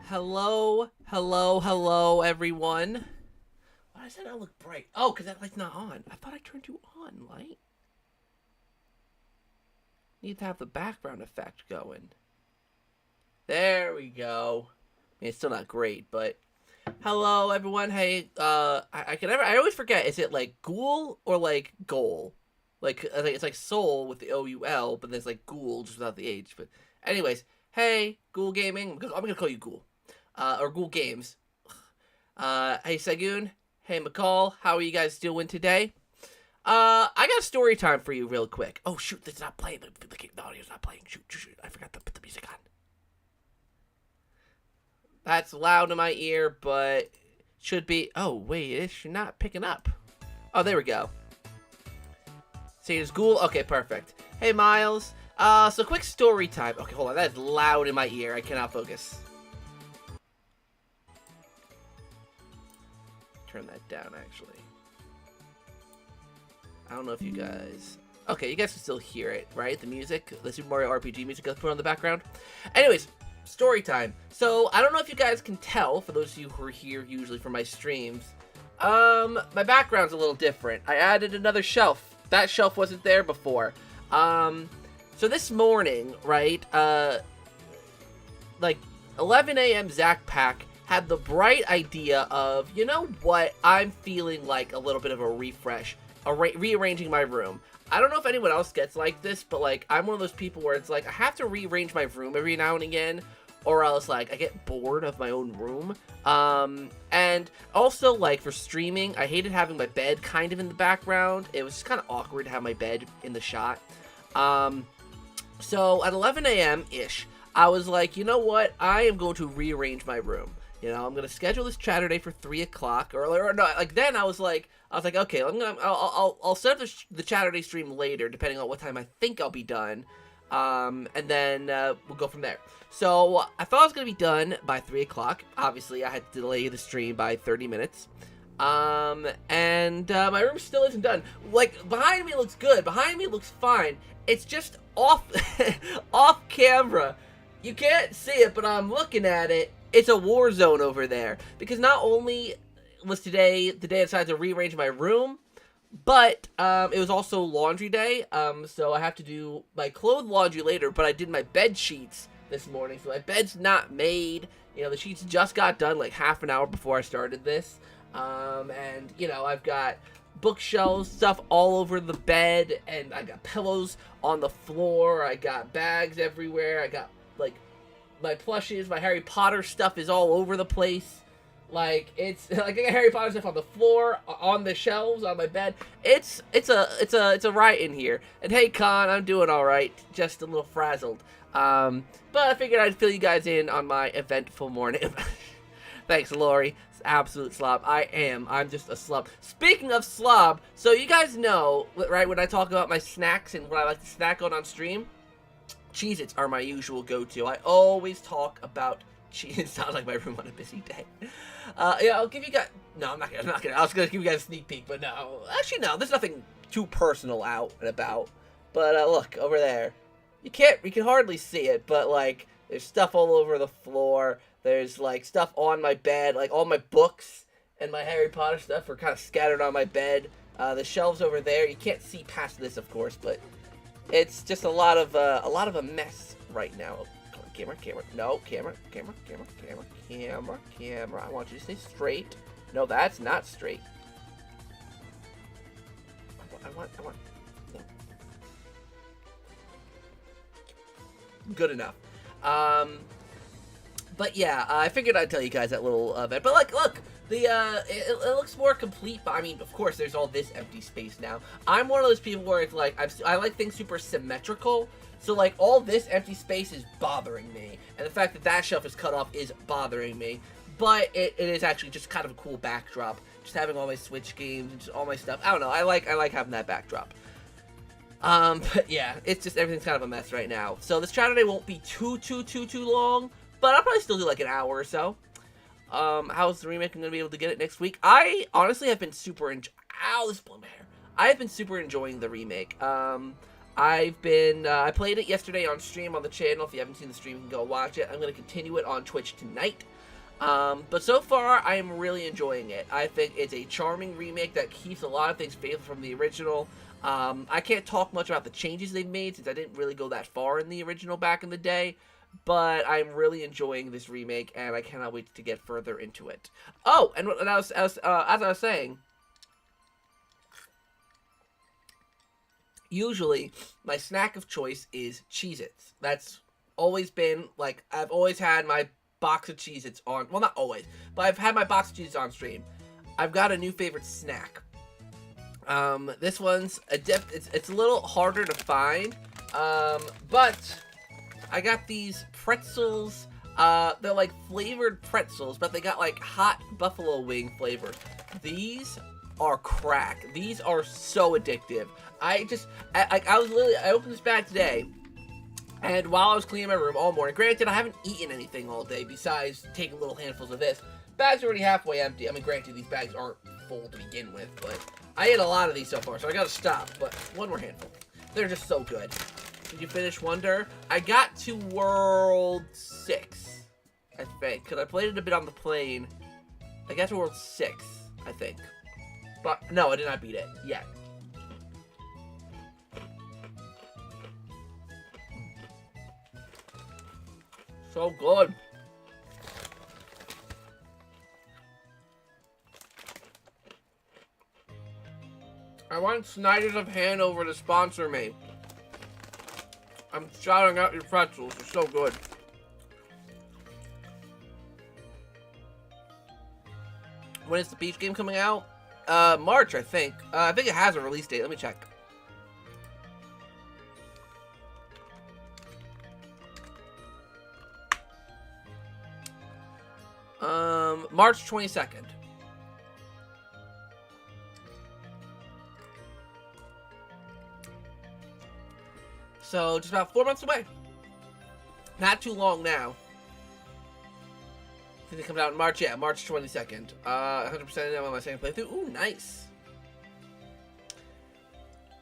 Hello, hello, hello, everyone. Why does that not look bright? Oh, because that light's not on. I thought I turned you on, light. Need to have the background effect going. There we go. I mean, it's still not great, but hello, everyone. Hey, I always forget. Is it like ghoul or like goal? Like, I think it's like soul with the O-U-L, but there's like ghoul just without the H. But anyways, hey, Ghoul Gaming. I'm gonna call you Ghoul. Or Ghoul Games. Hey Segun, hey McCall, how are you guys doing today? I got a story time for you real quick. Oh shoot, it's not playing. The audio's not playing. Shoot. I forgot to put the music on. That's loud in my ear, but should be. Oh wait, it's not picking up. Oh, there we go. See, it's Ghoul. Okay, perfect. Hey Miles. So quick story time. Okay, hold on. That is loud in my ear. I cannot focus. Turn that down, actually. I don't know if you guys... Okay, you guys can still hear it, right? The music, the Super Mario RPG music that's put on the background. Anyways, story time. So, I don't know if you guys can tell, for those of you who are here usually for my streams, my background's a little different. I added another shelf. That shelf wasn't there before. So this morning, right, like 11 a.m. Zach Pack had the bright idea of, you know what, I'm feeling like a little bit of a refresh, rearranging my room. I don't know if anyone else gets like this, but like I'm one of those people where it's like I have to rearrange my room every now and again, or else like I get bored of my own room. And also like for streaming, I hated having my bed kind of in the background. It was just kind of awkward to have my bed in the shot. So at 11 a.m. ish, I was like, you know what, I am going to rearrange my room. You know, I'm gonna schedule this Chaturday for 3 o'clock, or no, like then I was like, okay, I'll set up the Chaturday stream later, depending on what time I think I'll be done, and then we'll go from there. So I thought I was gonna be done by 3 o'clock. Obviously, I had to delay the stream by 30 minutes, and my room still isn't done. Like behind me looks good, behind me looks fine. It's just off, off camera. You can't see it, but I'm looking at it. It's a war zone over there, because not only was today the day I decided to rearrange my room, but it was also laundry day, so I have to do my clothes laundry later, but I did my bed sheets this morning, so my bed's not made. You know, the sheets just got done like half an hour before I started this, and, you know, I've got bookshelves, stuff all over the bed, and I got pillows on the floor, I got bags everywhere, I got, like, my plushes, my Harry Potter stuff is all over the place. Like, it's like I got Harry Potter stuff on the floor, on the shelves, on my bed. It's a riot in here. And hey, Con, I'm doing all right, just a little frazzled. But I figured I'd fill you guys in on my eventful morning. Thanks, Lori. It's absolute slob. I'm just a slob. Speaking of slob, so you guys know, right, when I talk about my snacks and what I like to snack on stream, Cheez-Its are my usual go-to. I always talk about Cheez-Its. It sounds like my room on a busy day. Yeah, I'll give you guys... No, I'm not gonna. I was gonna give you guys a sneak peek, but no. Actually, no. There's nothing too personal out and about. But look over there. You can hardly see it, but like there's stuff all over the floor. There's like stuff on my bed, like all my books and my Harry Potter stuff are kind of scattered on my bed. The shelves over there. You can't see past this, of course, but it's just a lot of a mess right now. Come on, camera. No, camera. I want you to stay straight. No, that's not straight. I want. No. Good enough. But yeah, I figured I'd tell you guys that little bit. But like, look, it looks more complete. But I mean, of course, there's all this empty space now. I'm one of those people where it's like I like things super symmetrical. So like all this empty space is bothering me, and the fact that that shelf is cut off is bothering me. But it is actually just kind of a cool backdrop. Just having all my Switch games and just all my stuff. I don't know. I like having that backdrop. But yeah, it's just everything's kind of a mess right now. So this Saturday won't be too long, but I'll probably still do like an hour or so. How's the remake? I'm gonna be able to get it next week. I honestly have been super Ow, this blew my hair. I have been super enjoying the remake. I played it yesterday on stream on the channel. If you haven't seen the stream, you can go watch it. I'm gonna continue it on Twitch tonight. But so far, I am really enjoying it. I think it's a charming remake that keeps a lot of things faithful from the original. I can't talk much about the changes they've made since I didn't really go that far in the original back in the day. But I'm really enjoying this remake, and I cannot wait to get further into it. Oh, and as I was saying, usually my snack of choice is Cheez-Its. That's always been, like, I've always had my box of Cheez-Its on, well, not always, but I've had my box of Cheez-Its on stream. I've got a new favorite snack. This one's it's a little harder to find, but I got these pretzels. They're like flavored pretzels, but they got like hot buffalo wing flavor. These are crack. These are so addictive. I opened this bag today, and while I was cleaning my room all morning, granted I haven't eaten anything all day besides taking little handfuls of this. Bag's already halfway empty. I mean, granted these bags aren't full to begin with, but I ate a lot of these so far, so I gotta stop. But one more handful. They're just so good. Did you finish Wonder? I got to World 6, I think, because I played it a bit on the plane. I got to World 6, I think. But, no, I did not beat it yet. So good. I want Snyder's of Hanover to sponsor me. I'm shouting out your pretzels. They're so good. When is the Peach game coming out? March, I think. I think it has a release date. Let me check. March 22nd. So, just about 4 months away. Not too long now. I think it comes out in March. Yeah, March 22nd. 100% now on my second playthrough. Ooh, nice.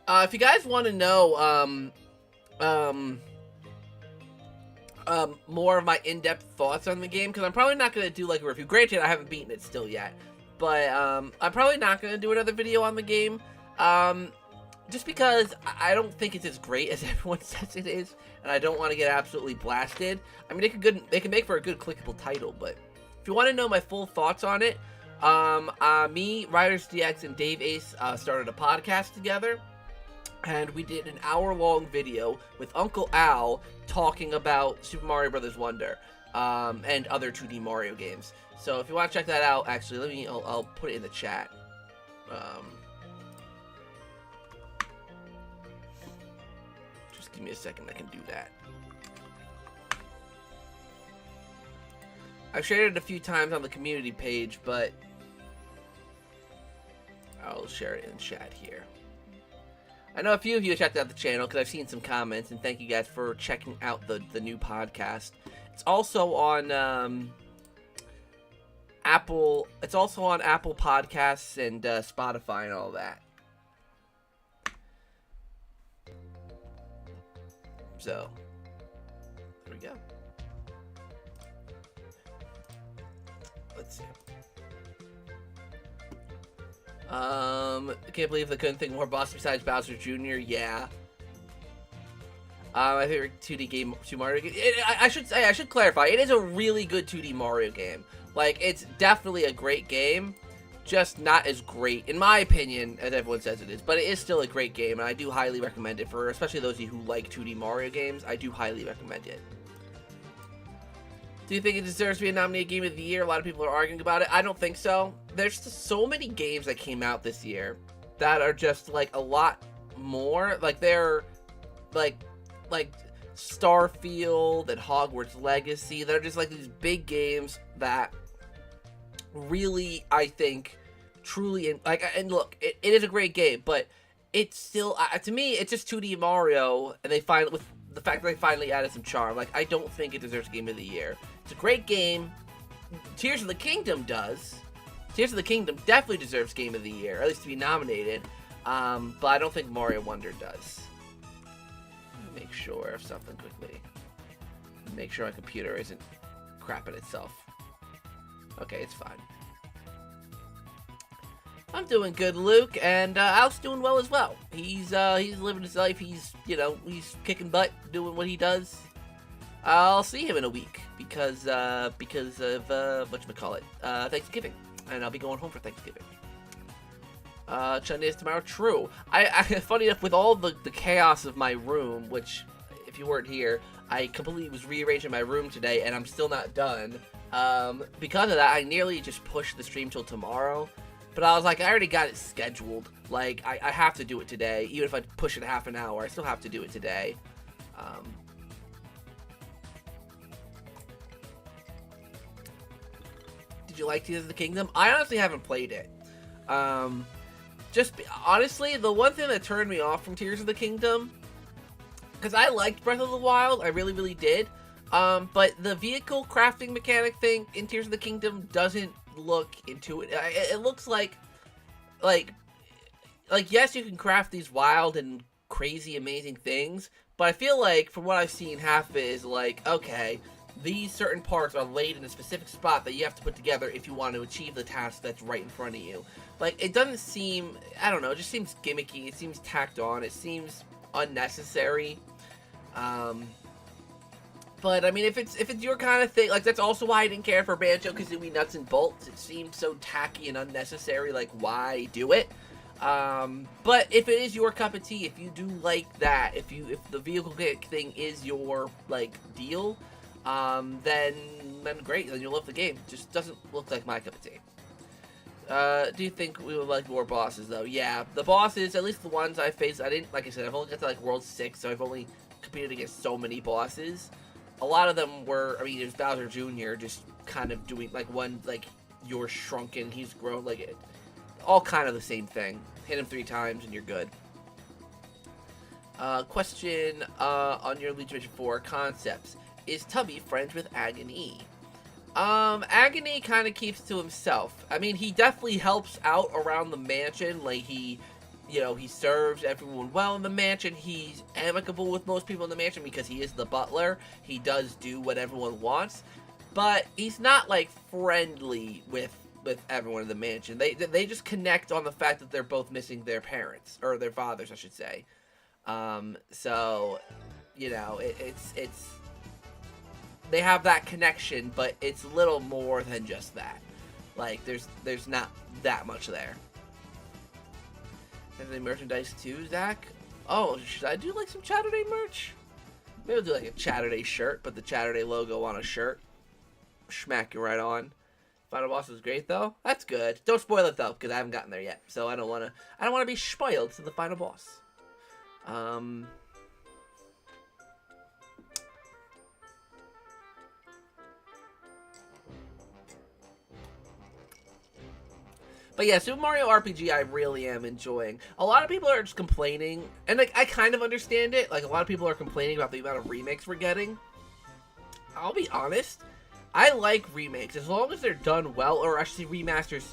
If you guys want to know, more of my in-depth thoughts on the game, because I'm probably not going to do, like, a review. Granted, I haven't beaten it still yet. But, I'm probably not going to do another video on the game. Just because I don't think it's as great as everyone says it is, and I don't want to get absolutely blasted. I mean, they can make for a good clickable title, but if you want to know my full thoughts on it, me, Riders DX, and Dave Ace started a podcast together, and we did an hour-long video with Uncle Al talking about Super Mario Bros. Wonder and other 2D Mario games. So if you want to check that out, actually, I'll put it in the chat. Give me a second, I can do that. I've shared it a few times on the community page, but I'll share it in chat here. I know a few of you checked out the channel because I've seen some comments, and thank you guys for checking out the new podcast. It's also on Apple. It's also on Apple Podcasts and Spotify and all that. So, there we go. Let's see. I can't believe they couldn't think more boss besides Bowser Jr. Yeah. My favorite 2D game, Super Mario game. I should clarify. It is a really good 2D Mario game. Like, it's definitely a great game. Just not as great, in my opinion, as everyone says it is. But it is still a great game, and I do highly recommend it for, especially those of you who like 2D Mario games. I do highly recommend it. Do you think it deserves to be a nominated Game of the Year? A lot of people are arguing about it. I don't think so. There's just so many games that came out this year that are just, like, a lot more. Like, they're, like Starfield and Hogwarts Legacy. They're just, like, these big games that really, I think, truly, and look, it is a great game, but it's still, to me, it's just 2D Mario, and with the fact that they finally added some charm, like, I don't think it deserves Game of the Year. It's a great game. Tears of the Kingdom does. Tears of the Kingdom definitely deserves Game of the Year, or at least to be nominated, but I don't think Mario Wonder does. Make sure of something quickly. Make sure my computer isn't crapping itself. Okay, it's fine. I'm doing good, Luke, and Al's doing well as well. He's living his life. He's, you know, he's kicking butt, doing what he does. I'll see him in a week because of whatchamacallit, Thanksgiving, and I'll be going home for Thanksgiving. Sunday is tomorrow. True. I funny enough, with all the chaos of my room, which, if you weren't here, I completely was rearranging my room today, and I'm still not done. Because of that, I nearly just pushed the stream till tomorrow. But I was like, I already got it scheduled. Like, I have to do it today. Even if I push it half an hour, I still have to do it today. Did you like Tears of the Kingdom? I honestly haven't played it. Honestly, the one thing that turned me off from Tears of the Kingdom, because I liked Breath of the Wild, I really, really did. But the vehicle crafting mechanic thing in Tears of the Kingdom doesn't look intuitive. It looks like yes, you can craft these wild and crazy amazing things, but I feel like from what I've seen, half of it is like, okay, these certain parts are laid in a specific spot that you have to put together if you want to achieve the task that's right in front of you. Like, it doesn't seem, I don't know, it just seems gimmicky, it seems tacked on, it seems unnecessary. But I mean, if it's your kind of thing, like, that's also why I didn't care for Banjo-Kazooie Nuts and Bolts. It seemed so tacky and unnecessary. Like, why do it? But if it is your cup of tea, if you do like that, if the vehicle thing is your like deal, then great. Then you'll love the game. It just doesn't look like my cup of tea. Do you think we would like more bosses though? Yeah, the bosses, at least the ones I faced, I didn't, like I said, I've only got to like World 6, so I've only competed against so many bosses. A lot of them were, I mean, it was Bowser Jr. just kind of doing, like, one, like, you're shrunken, he's grown, like, all kind of the same thing. Hit him 3 times and you're good. Question on your Luigi Mansion 4 concepts. Is Tubby friends with Agony? Agony kind of keeps to himself. I mean, he definitely helps out around the mansion, like, he serves everyone well in the mansion. He's amicable with most people in the mansion because he is the butler. He does do what everyone wants. But he's not, like, friendly with everyone in the mansion. They just connect on the fact that they're both missing their parents. Or their fathers, I should say. So, you know, it's they have that connection, but it's a little more than just that. Like, there's not that much there. And then merchandise too, Zach? Oh, should I do like some Chaturday merch? Maybe I'll do like a Chaturday shirt, put the Chaturday logo on a shirt. Smack it right on. Final boss was great though. That's good. Don't spoil it though, because I haven't gotten there yet. So I don't wanna be spoiled to the final boss. But yeah, Super Mario RPG I really am enjoying. A lot of people are just complaining, and like I kind of understand it. Like, a lot of people are complaining about the amount of remakes we're getting. I'll be honest, I like remakes as long as they're done well, or actually remasters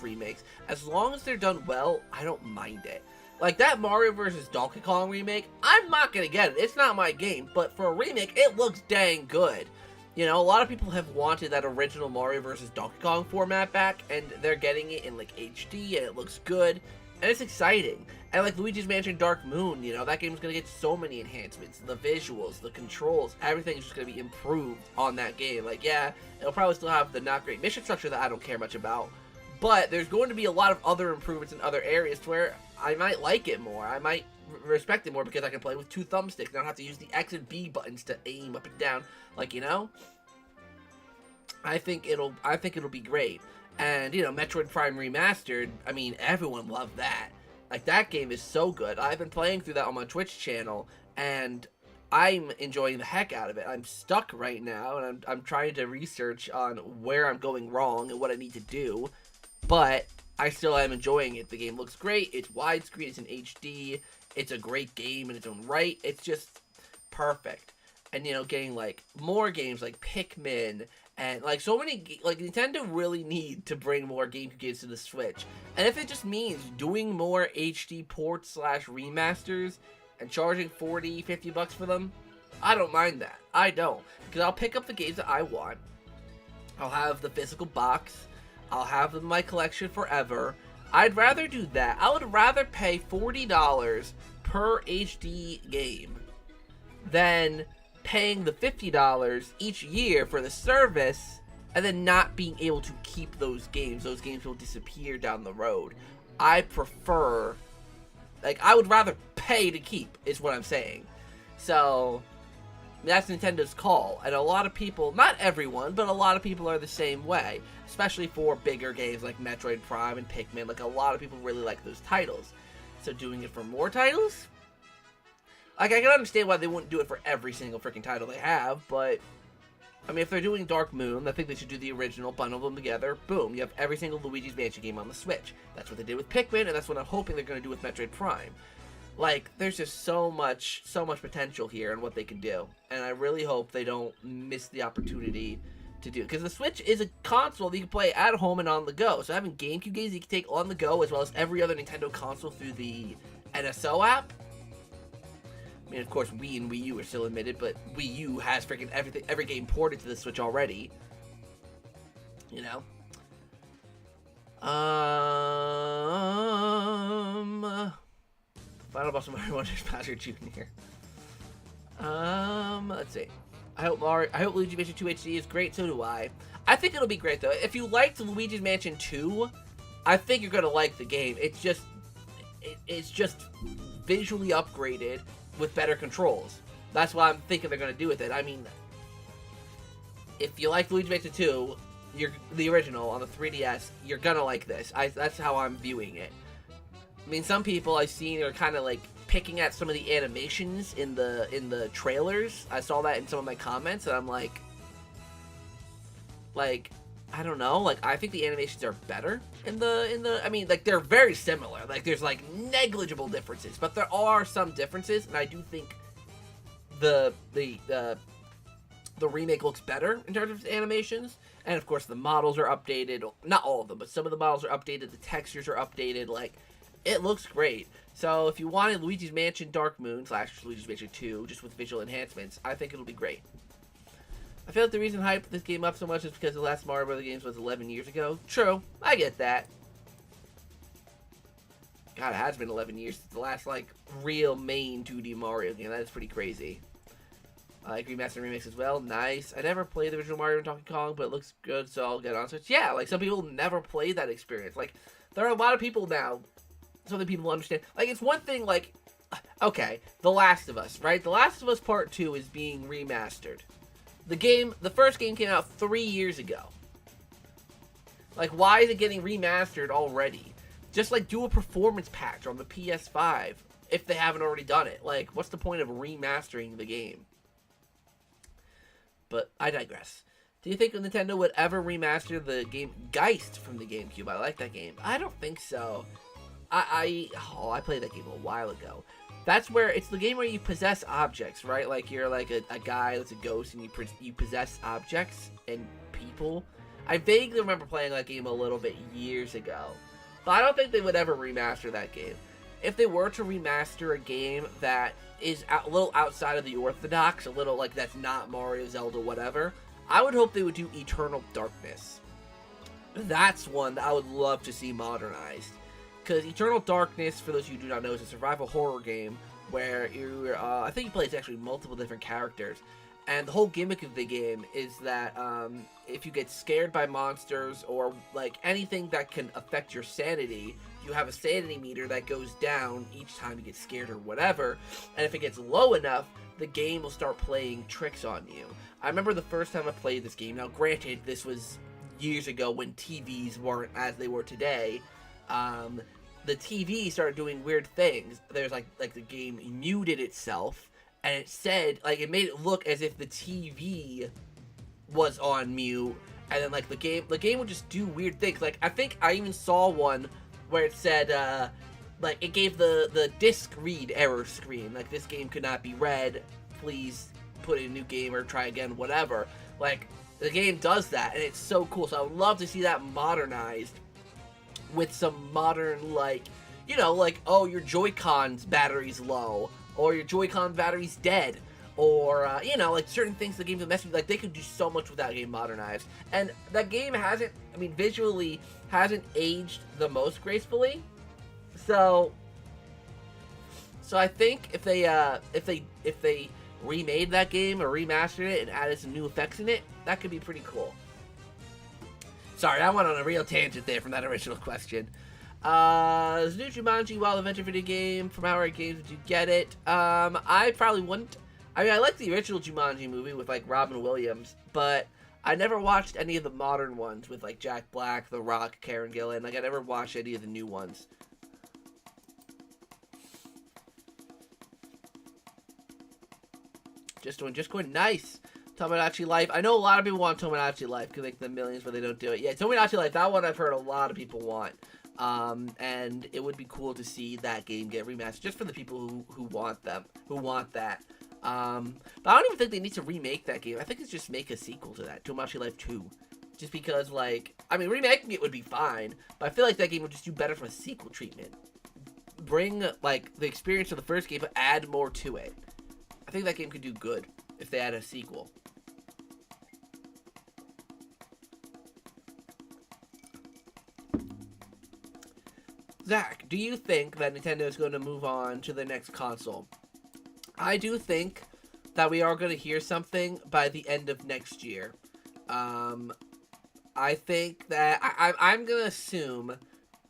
/ remakes. As long as they're done well, I don't mind it. Like that Mario vs. Donkey Kong remake, I'm not gonna get it. It's not my game, but for a remake, it looks dang good. You know, a lot of people have wanted that original Mario vs. Donkey Kong format back, and they're getting it in, like, HD, and it looks good, and it's exciting. And, like, Luigi's Mansion Dark Moon, you know, that game's gonna get so many enhancements. The visuals, the controls, everything's just gonna be improved on that game. Like, yeah, it'll probably still have the not great mission structure that I don't care much about, but there's going to be a lot of other improvements in other areas to where I might like it more. I might respect it more because I can play with 2 thumbsticks. I don't have to use the X and B buttons to aim up and down. Like, you know, I think it'll be great. And, you know, Metroid Prime Remastered, I mean, everyone loved that. Like, that game is so good. I've been playing through that on my Twitch channel, and I'm enjoying the heck out of it. I'm stuck right now, and I'm trying to research on where I'm going wrong and what I need to do. But I still am enjoying it. The game looks great. It's widescreen. It's in HD. It's a great game in its own right. It's just perfect. And, you know, getting, like, more games like Pikmin and, like, so many, like, Nintendo really need to bring more GameCube games to the Switch. And if it just means doing more HD ports / remasters and charging $40, $50 for them, I don't mind that. I don't. Because I'll pick up the games that I want. I'll have the physical box. I'll have them in my collection forever. I'd rather do that. I would rather pay $40 per HD game than paying the $50 each year for the service and then not being able to keep those games. Those games will disappear down the road. I prefer, like, I would rather pay to keep, is what I'm saying. So, that's Nintendo's call. And a lot of people, not everyone, but a lot of people are the same way. Especially for bigger games like Metroid Prime and Pikmin. Like, a lot of people really like those titles. So, doing it for more titles? Like, I can understand why they wouldn't do it for every single freaking title they have, but I mean, if they're doing Dark Moon, I think they should do the original, bundle them together, boom, you have every single Luigi's Mansion game on the Switch. That's what they did with Pikmin, and that's what I'm hoping they're going to do with Metroid Prime. Like, there's just so much potential here in what they can do, and I really hope they don't miss the opportunity to do it. Because the Switch is a console that you can play at home and on the go, so having GameCube games you can take on the go, as well as every other Nintendo console through the NSO app. I mean, of course, Wii and Wii U are still admitted, but Wii U has freaking every game ported to the Switch already. You know? Final boss of Mario Wonders Bowser Jr. Let's see. I hope Luigi's Mansion 2 HD is great, so do I. I think it'll be great, though. If you liked Luigi's Mansion 2, I think you're gonna like the game. It's just visually upgraded with better controls. That's what I'm thinking they're going to do with it. I mean, if you like Luigi Mansion 2, the original on the 3DS, you're going to like this. That's how I'm viewing it. I mean, some people I've seen are kind of like picking at some of the animations in the trailers. I saw that in some of my comments, and I'm like, I don't know, like, I think the animations are better in the, I mean, like, they're very similar, like, there's, like, negligible differences, but there are some differences, and I do think the remake looks better in terms of animations, and, of course, the models are updated, not all of them, but some of the models are updated, the textures are updated, like, it looks great. So, if you wanted Luigi's Mansion Dark Moon / Luigi's Mansion 2, just with visual enhancements, I think it'll be great. I feel like the reason I hyped this game up so much is because the last Mario Bros. Games was 11 years ago. True, I get that. God, it has been 11 years since the last, like, real main 2D Mario game. That is pretty crazy. I like remaster and remakes as well. Nice. I never played the original Mario and Donkey Kong, but it looks good, so I'll get on Switch. Yeah, like, some people never play that experience. Like, there are a lot of people now, so that people understand. Like, it's one thing, like, okay, The Last of Us, right? The Last of Us Part 2 is being remastered. The first game came out 3 years ago. Like, why is it getting remastered already? Just, like, do a performance patch on the PS5 if they haven't already done it. Like, what's the point of remastering the game? But I digress. Do you think Nintendo would ever remaster the game Geist from the GameCube? I like that game. I don't think so. I played that game a while ago. That's where, it's the game where you possess objects, right? Like, you're like a guy that's a ghost, and you possess objects and people. I vaguely remember playing that game a little bit years ago. But I don't think they would ever remaster that game. If they were to remaster a game that is a little outside of the orthodox, a little, like, that's not Mario, Zelda, whatever, I would hope they would do Eternal Darkness. That's one that I would love to see modernized. Because Eternal Darkness, for those of you who do not know, is a survival horror game where you're, I think you play as actually multiple different characters. And the whole gimmick of the game is that if you get scared by monsters or like anything that can affect your sanity, you have a sanity meter that goes down each time you get scared or whatever. And if it gets low enough, the game will start playing tricks on you. I remember the first time I played this game. Now, granted, this was years ago when TVs weren't as they were today. The TV started doing weird things. There's like the game muted itself, and it said, like, it made it look as if the TV was on mute, and then like the game would just do weird things. Like, I think I even saw one where it said like, it gave the disc read error screen, like, this game could not be read, please put in a new game or try again, whatever. Like, the game does that, and it's so cool. So I would love to see that modernized with some modern, like, you know, like, oh, your Joy-Con's battery's low, or your Joy-Con battery's dead, or you know, like certain things the game could mess with. Like they could do so much with that game modernized, and that game hasn't, I mean, visually hasn't aged the most gracefully. So I think if they remade that game or remastered it and added some new effects in it, that could be pretty cool. Sorry, I went on a real tangent there from that original question. Is new Jumanji Wild Adventure video game from How Right Games? Did you get it? I probably wouldn't. I mean, I like the original Jumanji movie with like Robin Williams, but I never watched any of the modern ones with like Jack Black, The Rock, Karen Gillan. Like I never watched any of the new ones. Just going nice. Tomodachi Life. I know a lot of people want Tomodachi Life because like the millions, but they don't do it. Yeah, Tomodachi Life. That one I've heard a lot of people want. And it would be cool to see that game get remastered just for the people who want that. But I don't even think they need to remake that game. I think it's just make a sequel to that, Tomodachi Life 2. Just because, like, I mean, remaking it would be fine, but I feel like that game would just do better from a sequel treatment. Bring, like, the experience of the first game, but add more to it. I think that game could do good if they add a sequel. Zach, do you think that Nintendo is going to move on to the next console? I do think that we are going to hear something by the end of next year. I think that I'm going to assume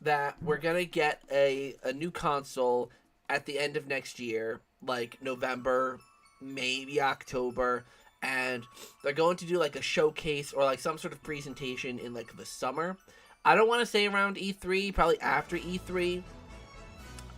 that we're going to get a new console at the end of next year, like November, maybe October, and they're going to do like a showcase or like some sort of presentation in like the summer. I don't want to say around E3, probably after E3,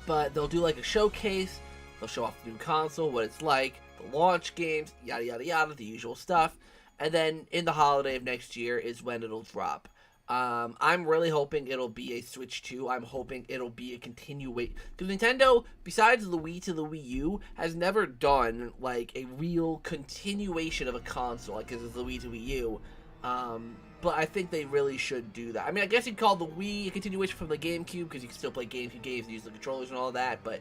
but they'll do like a showcase. They'll show off the new console, what it's like, the launch games, yada yada yada, the usual stuff. And then in the holiday of next year is when it'll drop. I'm really hoping it'll be a Switch 2. I'm hoping it'll be a continuation. Because Nintendo, besides the Wii to the Wii U, has never done like a real continuation of a console, like it's the Wii to Wii U. But I think they really should do that. I mean, I guess you'd call the Wii a continuation from the GameCube, because you can still play GameCube games and use the controllers and all that, but,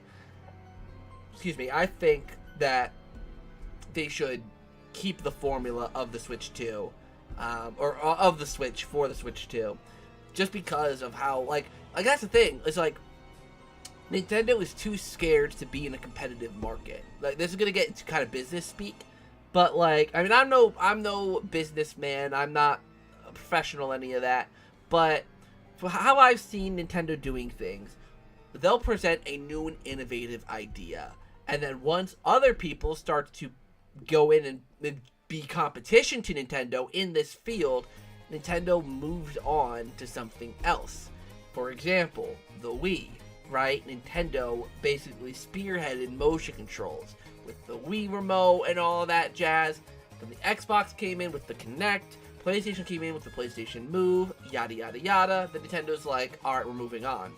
excuse me, I think that they should keep the formula of the Switch 2, or of the Switch for the Switch 2, just because of how, like that's the thing, it's like, Nintendo is too scared to be in a competitive market. Like, this is gonna get into kind of business speak, but, like, I mean, I'm no businessman, I'm not professional, any of that, but for how I've seen Nintendo doing things, they'll present a new and innovative idea, and then once other people start to go in and be competition to Nintendo in this field, Nintendo moved on to something else. For example, the Wii, right? Nintendo basically spearheaded motion controls with the Wii remote and all of that jazz. Then the Xbox came in with the Kinect, PlayStation came in with the PlayStation Move, yada yada yada. The Nintendo's like, alright, we're moving on.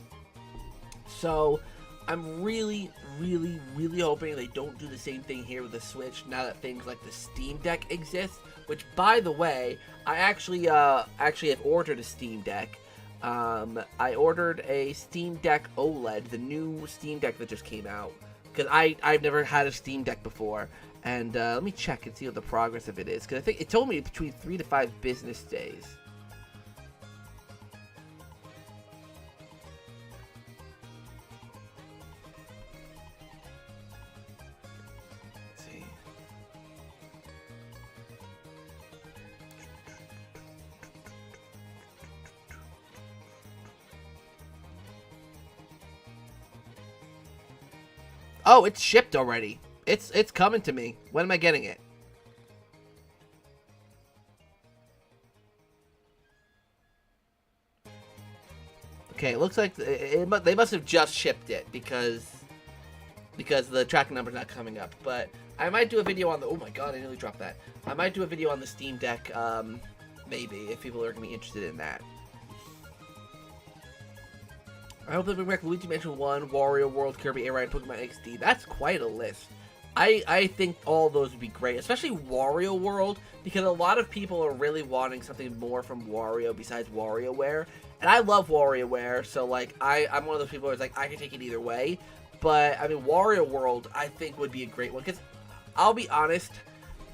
So, I'm really, really, really hoping they don't do the same thing here with the Switch now that things like the Steam Deck exist. Which, by the way, I actually have ordered a Steam Deck. I ordered a Steam Deck OLED, the new Steam Deck that just came out. Because I've never had a Steam Deck before. And let me check and see what the progress of it is. Because I think it told me between 3 to 5 business days. Let's see. Oh, it's shipped already. It's coming to me. When am I getting it? Okay, it looks like they must have just shipped it because the tracking number's not coming up. But I might do a video on the... Oh my god, I nearly dropped that. I might do a video on the Steam Deck, maybe, if people are going to be interested in that. I hope they bring back Luigi Mansion 1, Wario World, Kirby Air Ride, and Pokemon XD. That's quite a list. I think all those would be great, especially Wario World, because a lot of people are really wanting something more from Wario besides WarioWare. And I love WarioWare, so, like, I'm one of those people who's like, I can take it either way. But, I mean, Wario World, I think, would be a great one, because I'll be honest,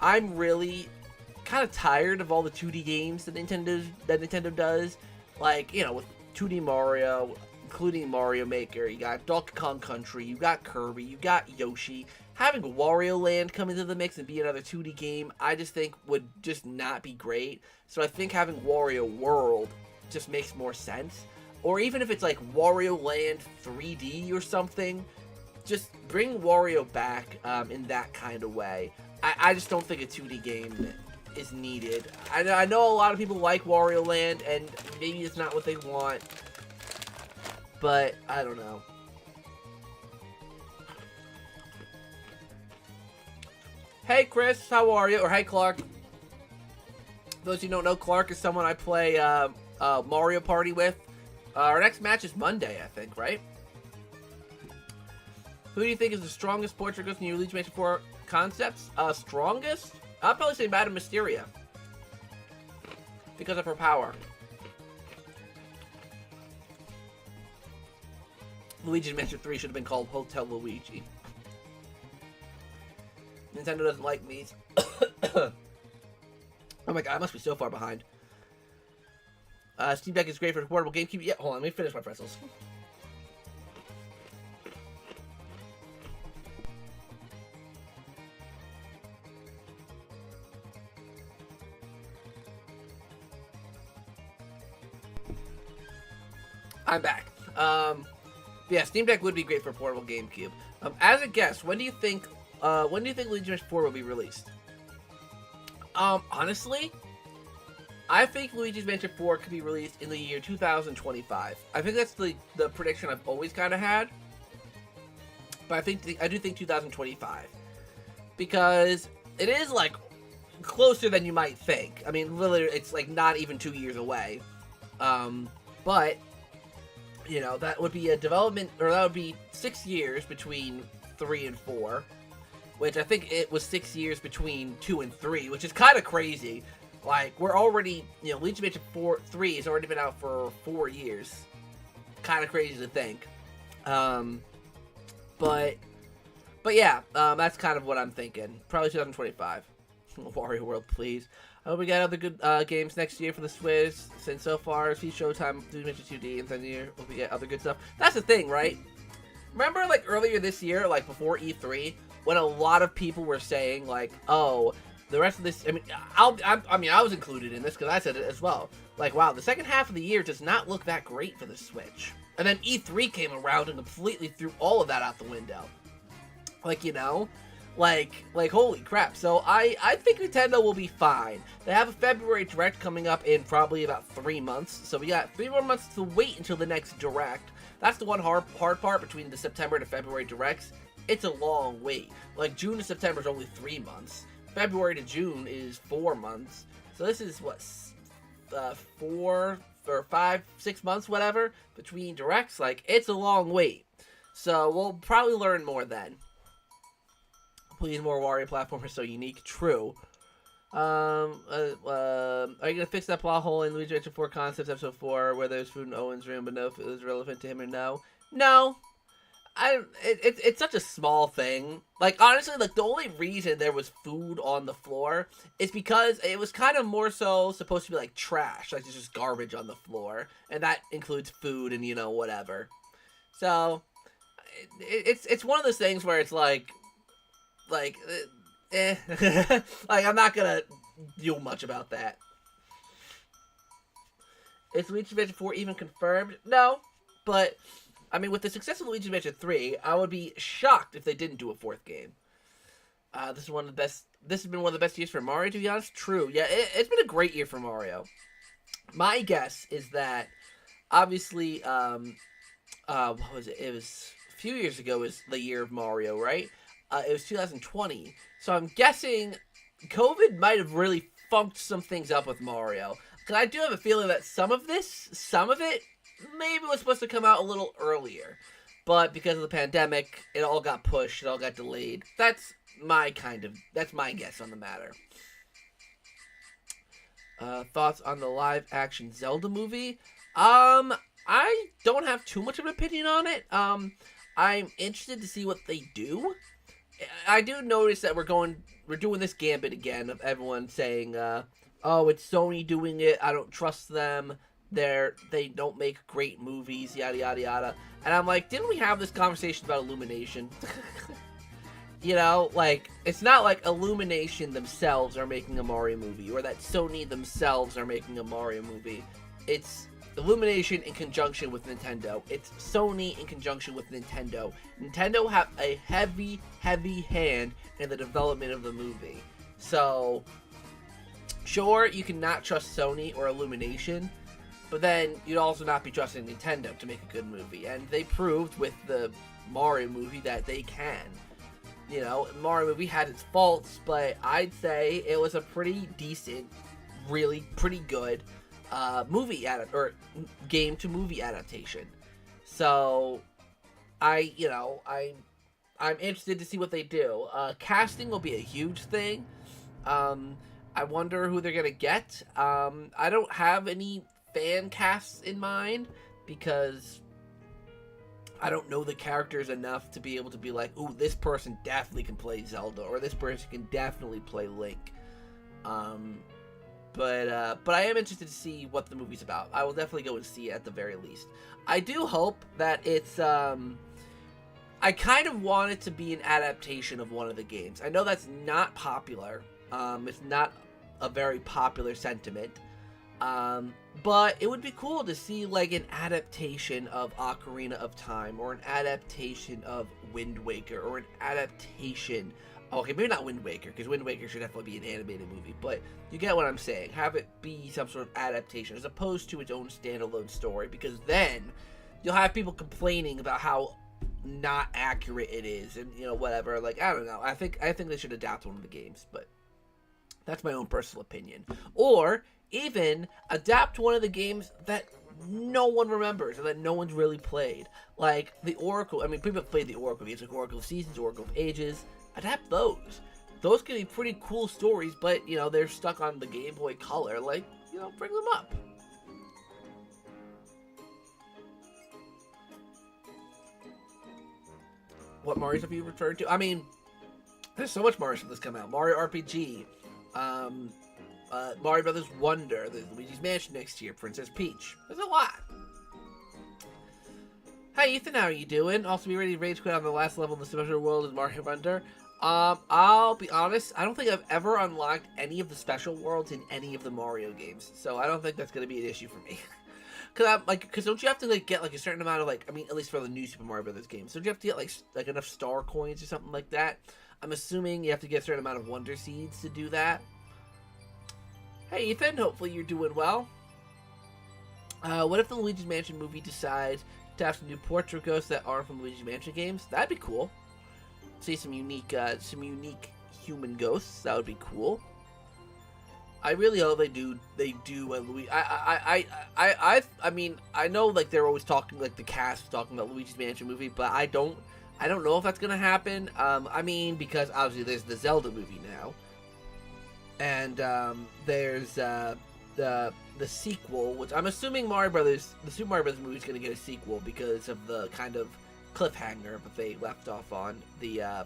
I'm really kind of tired of all the 2D games that Nintendo does. Like, you know, with 2D Mario, including Mario Maker, you got Donkey Kong Country, you got Kirby, you got Yoshi. Having Wario Land come into the mix and be another 2D game, I just think would just not be great. So I think having Wario World just makes more sense. Or even if it's like Wario Land 3D or something, just bring Wario back in that kind of way. I just don't think a 2D game is needed. I know a lot of people like Wario Land, and maybe it's not what they want, but I don't know. Hey Chris, how are you? Or hey Clark. Those of you who don't know, Clark is someone I play Mario Party with. Our next match is Monday, I think, right? Who do you think is the strongest portrait in your Luigi Mansion 4 concepts? Strongest? I'll probably say Madame Mysteria. Because of her power. Luigi's Mansion 3 should have been called Hotel Luigi. Nintendo doesn't like me. Oh my god, I must be so far behind. Steam Deck is great for portable GameCube. Yeah, hold on, let me finish my pretzels. I'm back. Yeah, Steam Deck would be great for portable GameCube. As a guess, when do you think Luigi Mansion 4 will be released? Honestly, I think Luigi's Mansion 4 could be released in the year 2025. I think that's the prediction I've always kind of had. But I do think 2025. Because it is, like, closer than you might think. I mean, literally, it's, like, not even 2 years away. But, you know, that would be a development, or that would be 6 years between 3 and 4. Which I think it was 6 years between 2 and 3, which is kind of crazy. Like, we're already, you know, Luigi Mansion 3 has already been out for 4 years. Kind of crazy to think. But yeah, that's kind of what I'm thinking. Probably 2025. Wario World, please. I hope we got other good games next year for the Switch. Since so far, see Showtime, Luigi Mansion 2D, and then year, hope we get other good stuff. That's the thing, right? Remember, like, earlier this year, like, before E3, when a lot of people were saying, like, oh, the rest of this, I mean, I was included in this because I said it as well. Like, wow, the second half of the year does not look that great for the Switch. And then E3 came around and completely threw all of that out the window. Like, you know, like holy crap. So I think Nintendo will be fine. They have a February Direct coming up in probably about 3 months. So we got 3 more months to wait until the next Direct. That's the one hard part between the September to February Directs. It's a long wait. Like, June to September is only 3 months. February to June is 4 months. So this is, what, 4 or 5, 6 months, whatever, between Directs. Like, it's a long wait. So we'll probably learn more then. Please, more Wario platformers so unique. True. Are you gonna fix that plot hole in Luigi Mansion 4 Concepts Episode 4 where there's food in Owen's room but no if it was relevant to him or no? No. It's such a small thing. Like, honestly, like, the only reason there was food on the floor is because it was kind of more so supposed to be, like, trash. Like, there's just garbage on the floor. And that includes food and, you know, whatever. So, it's one of those things where it's like, like, I'm not gonna do much about that. Is Luigi's Mansion 4 even confirmed? No, but I mean, with the success of Luigi's Mansion 3, I would be shocked if they didn't do a 4th game. This is one of the best. This has been one of the best years for Mario, to be honest. True, yeah, it's been a great year for Mario. My guess is that, obviously, what was it? It was a few years ago. Was the year of Mario, right? It was 2020. So I'm guessing COVID might have really funked some things up with Mario. Because I do have a feeling that some of it, maybe was supposed to come out a little earlier. But because of the pandemic, it all got pushed, it all got delayed. That's my guess on the matter. Thoughts on the live-action Zelda movie? I don't have too much of an opinion on it. I'm interested to see what they do. I do notice that we're doing this gambit again of everyone saying, "Oh, it's Sony doing it. I don't trust them. They don't make great movies. Yada yada yada." And I'm like, didn't we have this conversation about Illumination? You know, like, it's not like Illumination themselves are making a Mario movie, or that Sony themselves are making a Mario movie. It's Illumination in conjunction with Nintendo. It's Sony in conjunction with Nintendo. Nintendo have a heavy, heavy hand in the development of the movie. So, sure, you cannot trust Sony or Illumination, but then you'd also not be trusting Nintendo to make a good movie. And they proved with the Mario movie that they can. You know, Mario movie had its faults, but I'd say it was a pretty decent, really pretty good game to movie adaptation. So I'm interested to see what they do. Casting will be a huge thing. I wonder who they're gonna get. I don't have any fan casts in mind because I don't know the characters enough to be able to be like, ooh, this person definitely can play Zelda, or this person can definitely play Link. But I am interested to see what the movie's about. I will definitely go and see it at the very least. I do hope that it's, I kind of want it to be an adaptation of one of the games. I know that's not popular. It's not a very popular sentiment. But it would be cool to see, like, an adaptation of Ocarina of Time, or an adaptation of Wind Waker, or an adaptation... Okay, maybe not Wind Waker, because Wind Waker should definitely be an animated movie, but you get what I'm saying. Have it be some sort of adaptation, as opposed to its own standalone story, because then you'll have people complaining about how not accurate it is, and, you know, whatever. Like, I don't know. I think they should adapt one of the games, but that's my own personal opinion. Or even adapt one of the games that no one remembers and that no one's really played. Like the Oracle. I mean, people have played the Oracle games, like Oracle of Seasons, Oracle of Ages. Adapt those. Those can be pretty cool stories, but, you know, they're stuck on the Game Boy Color. Like, you know, bring them up. What Mario have you referred to? I mean, there's so much Mario stuff that's come out. Mario RPG. Mario Brothers Wonder, the Luigi's Mansion next year, Princess Peach. There's a lot. Hi Ethan, how are you doing? Also be ready to rage quit on the last level in the special world of Mario Wonder. I'll be honest, I don't think I've ever unlocked any of the special worlds in any of the Mario games, so I don't think that's gonna be an issue for me. Cause don't you have to like get like a certain amount of like, I mean, at least for the new Super Mario Brothers games, don't you have to get like enough star coins or something like that? I'm assuming you have to get a certain amount of Wonder Seeds to do that. Hey Ethan, hopefully you're doing well. What if the Luigi's Mansion movie decides to have some new portrait of ghosts that aren't from Luigi's Mansion games? That'd be cool. See some unique human ghosts. That would be cool. I really hope they do. Luigi. I mean, I know like they're always talking, like the cast talking about Luigi's Mansion movie, but I don't know if that's gonna happen. I mean, because obviously there's the Zelda movie now. And there's the sequel, which I'm assuming the Super Mario Brothers movie is going to get a sequel because of the kind of cliffhanger that they left off on the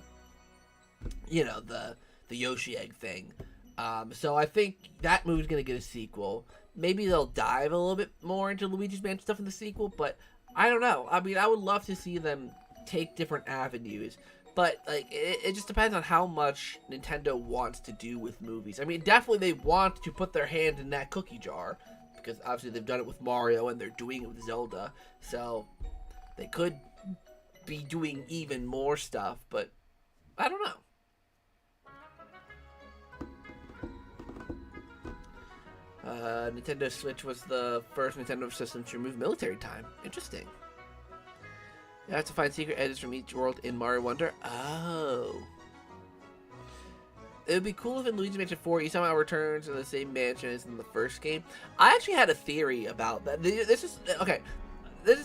Yoshi egg thing. So I think that movie's going to get a sequel. Maybe they'll dive a little bit more into Luigi's Mansion stuff in the sequel, but I don't know. I mean, I would love to see them take different avenues. But, like, it just depends on how much Nintendo wants to do with movies. I mean, definitely they want to put their hand in that cookie jar. Because, obviously, they've done it with Mario and they're doing it with Zelda. So, they could be doing even more stuff. But, I don't know. Nintendo Switch was the first Nintendo system to remove military time. Interesting. You have to find secret edges from each world in Mario Wonder. Oh. It would be cool if in Luigi's Mansion 4 he somehow returns to the same mansion as in the first game. I actually had a theory about that. This is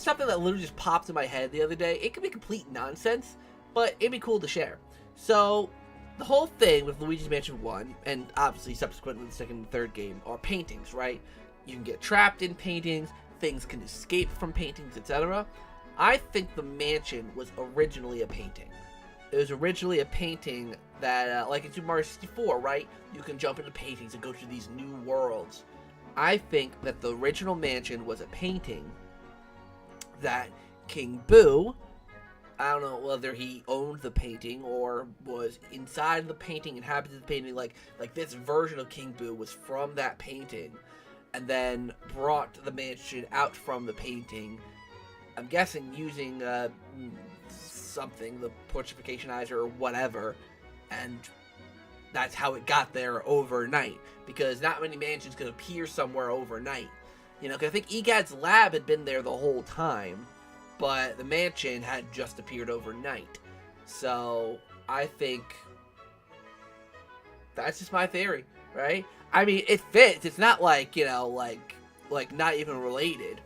something that literally just popped in my head the other day. It could be complete nonsense, but it'd be cool to share. So, the whole thing with Luigi's Mansion 1, and obviously subsequently the second and third game, are paintings, right? You can get trapped in paintings, things can escape from paintings, etc. I think the mansion was originally a painting. It was originally a painting that, like in Super Mario 64, right? You can jump into paintings and go to these new worlds. I think that the original mansion was a painting that King Boo, I don't know whether he owned the painting or was inside the painting, inhabited the painting, like this version of King Boo was from that painting, and then brought the mansion out from the painting. I'm guessing using something, the portrificationizer or whatever, and that's how it got there overnight, because not many mansions could appear somewhere overnight. You know, because I think EGAD's lab had been there the whole time, but the mansion had just appeared overnight. So, I think that's just my theory, right? I mean, it fits. It's not like, you know, like not even related.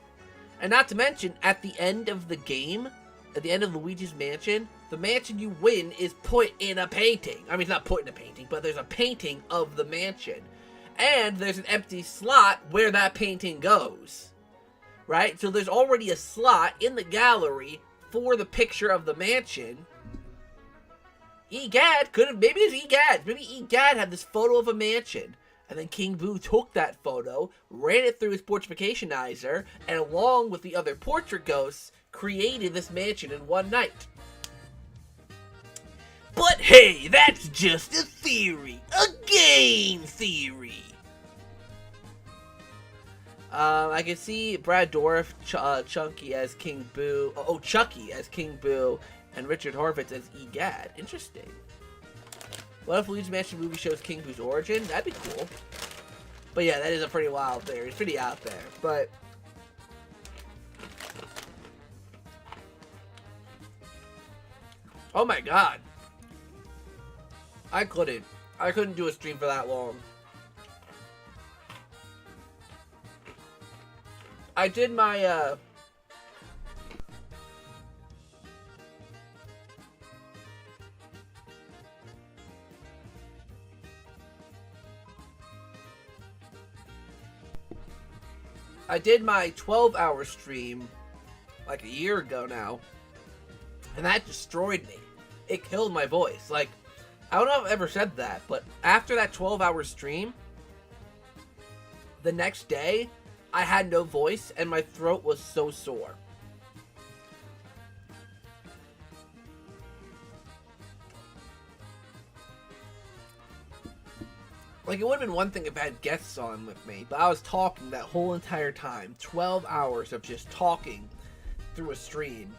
And not to mention, at the end of the game, at the end of Luigi's Mansion, the mansion you win is put in a painting. I mean, it's not put in a painting, but there's a painting of the mansion. And there's an empty slot where that painting goes. Right? So there's already a slot in the gallery for the picture of the mansion. EGAD could have, maybe it's EGAD. Maybe EGAD had this photo of a mansion. And then King Boo took that photo, ran it through his portrificationizer, and along with the other portrait ghosts, created this mansion in one night. But hey, that's just a theory. A game theory. I can see Brad Dourif, Chunky as King Boo, Chucky as King Boo, and Richard Horvitz as EGAD. Interesting. What if Luigi's Mansion movie shows King Boo's origin? That'd be cool. But yeah, that is a pretty wild theory. It's pretty out there. But oh my god. I couldn't do a stream for that long. I did my, I did my 12-hour stream like a year ago now, and that destroyed me. It killed my voice. Like, I don't know if I've ever said that, but after that 12-hour stream, the next day, I had no voice, and my throat was so sore. Like, it would have been one thing if I had guests on with me, but I was talking that whole entire time. 12 hours of just talking through a stream.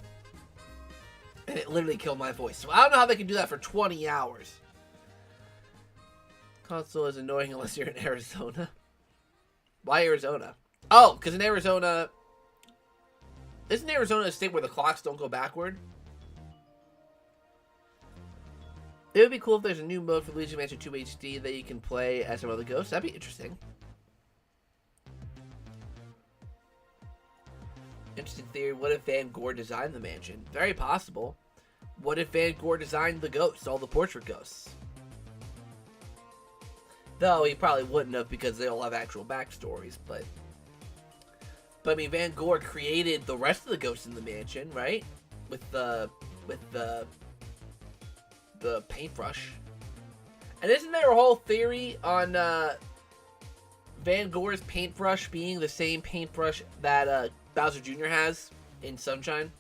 And it literally killed my voice. So I don't know how they can do that for 20 hours. Console is annoying unless you're in Arizona. Why Arizona? Oh, because in Arizona... Isn't Arizona a state where the clocks don't go backward? It would be cool if there's a new mode for Luigi Mansion 2 HD that you can play as some other ghosts. That'd be interesting. Interesting theory. What if Van Gogh designed the mansion? Very possible. What if Van Gogh designed the ghosts, all the portrait ghosts? Though he probably wouldn't have because they all have actual backstories, but I mean, Van Gogh created the rest of the ghosts in the mansion, right? With the paintbrush. And isn't there a whole theory on Van Gogh's paintbrush being the same paintbrush that Bowser Jr. has in Sunshine?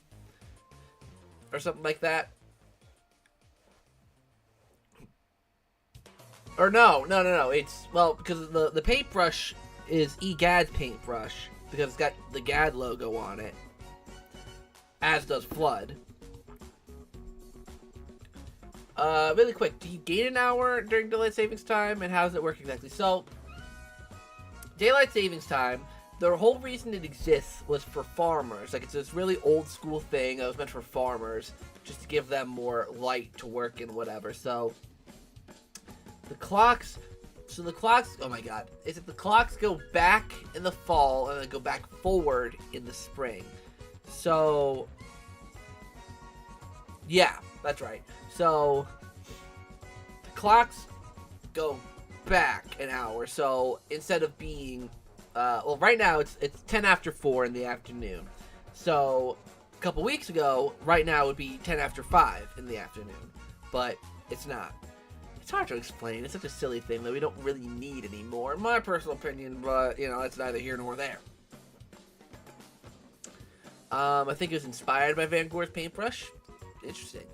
Or something like that? Or no. It's, well, because the paintbrush is EGAD's paintbrush, because it's got the GAD logo on it. As does Flood. Really quick, do you gain an hour during daylight savings time, and how does it work exactly? So, daylight savings time, the whole reason it exists was for farmers. Like, it's this really old school thing that was meant for farmers, just to give them more light to work in, whatever. So, the clocks, oh my god, is it the clocks go back in the fall, and then go back forward in the spring. So, yeah, that's right. So, the clocks go back an hour. So, instead of being, well, right now it's 10 after 4 in the afternoon. So, a couple weeks ago, right now it would be 10 after 5 in the afternoon. but it's not. It's hard to explain. It's such a silly thing that we don't really need anymore, in my personal opinion, but, you know, that's neither here nor there. I think it was inspired by Van Gogh's paintbrush. Interesting.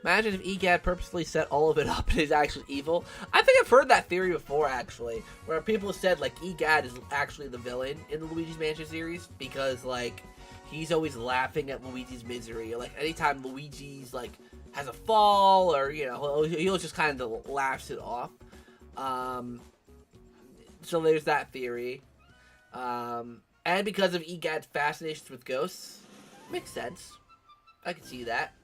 Imagine if EGAD purposely set all of it up and is actually evil. I think I've heard that theory before, actually, where people have said, like, EGAD is actually the villain in the Luigi's Mansion series because, like, he's always laughing at Luigi's misery. Like, anytime Luigi's, like, has a fall or, you know, he'll just kind of laughs it off. So there's that theory. And because of EGAD's fascinations with ghosts. Makes sense. I can see that.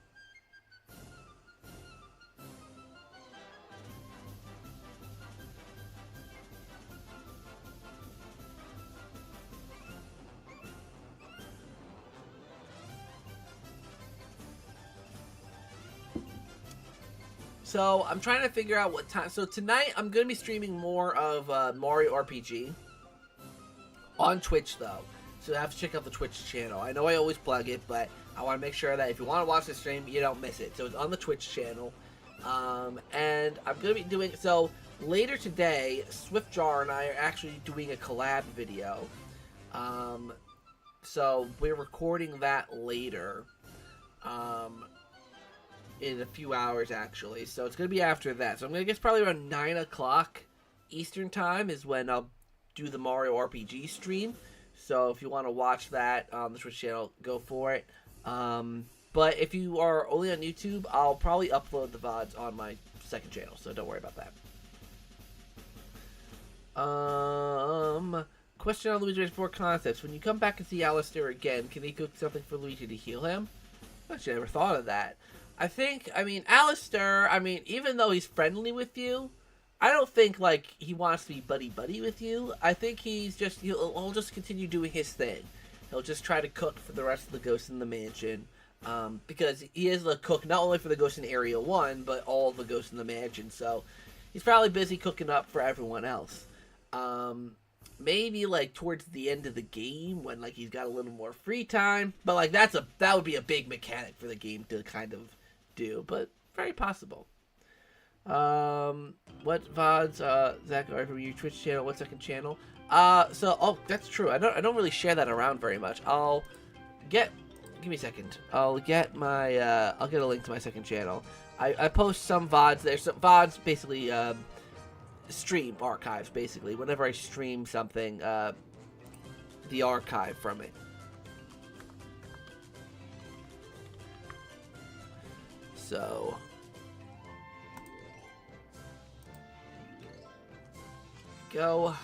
So, I'm trying to figure out what time. So, tonight, I'm going to be streaming more of Mario RPG. On Twitch, though. So, you have to check out the Twitch channel. I know I always plug it, but I want to make sure that if you want to watch the stream, you don't miss it. So, it's on the Twitch channel. And I'm going to be doing... So, later today, SwiftJar and I are actually doing a collab video. So, we're recording that later. In a few hours, actually. So it's going to be after that. So I'm going to guess probably around 9 o'clock Eastern Time is when I'll do the Mario RPG stream. So if you want to watch that on the Twitch channel, go for it. But if you are only on YouTube, I'll probably upload the VODs on my second channel. So don't worry about that. Question on Luigi Mansion 4 concepts. When you come back and see Alistair again, can he cook something for Luigi to heal him? Actually, I never thought of that. I mean, Alistair, even though he's friendly with you, I don't think, like, he wants to be buddy-buddy with you. I think he'll just continue doing his thing. He'll just try to cook for the rest of the ghosts in the mansion. Because he is the cook not only for the ghosts in Area 1, but all the ghosts in the mansion. So, he's probably busy cooking up for everyone else. Maybe, like, towards the end of the game, when, like, he's got a little more free time. But, like, that would be a big mechanic for the game to kind of do, but very possible. What VODs, Zach, are from your Twitch channel? What second channel? That's true. I don't really share that around very much. Give me a second. I'll get a link to my second channel. I post some VODs there. Some VODs, basically, stream archives, basically. Whenever I stream something, the archive from it. So, go.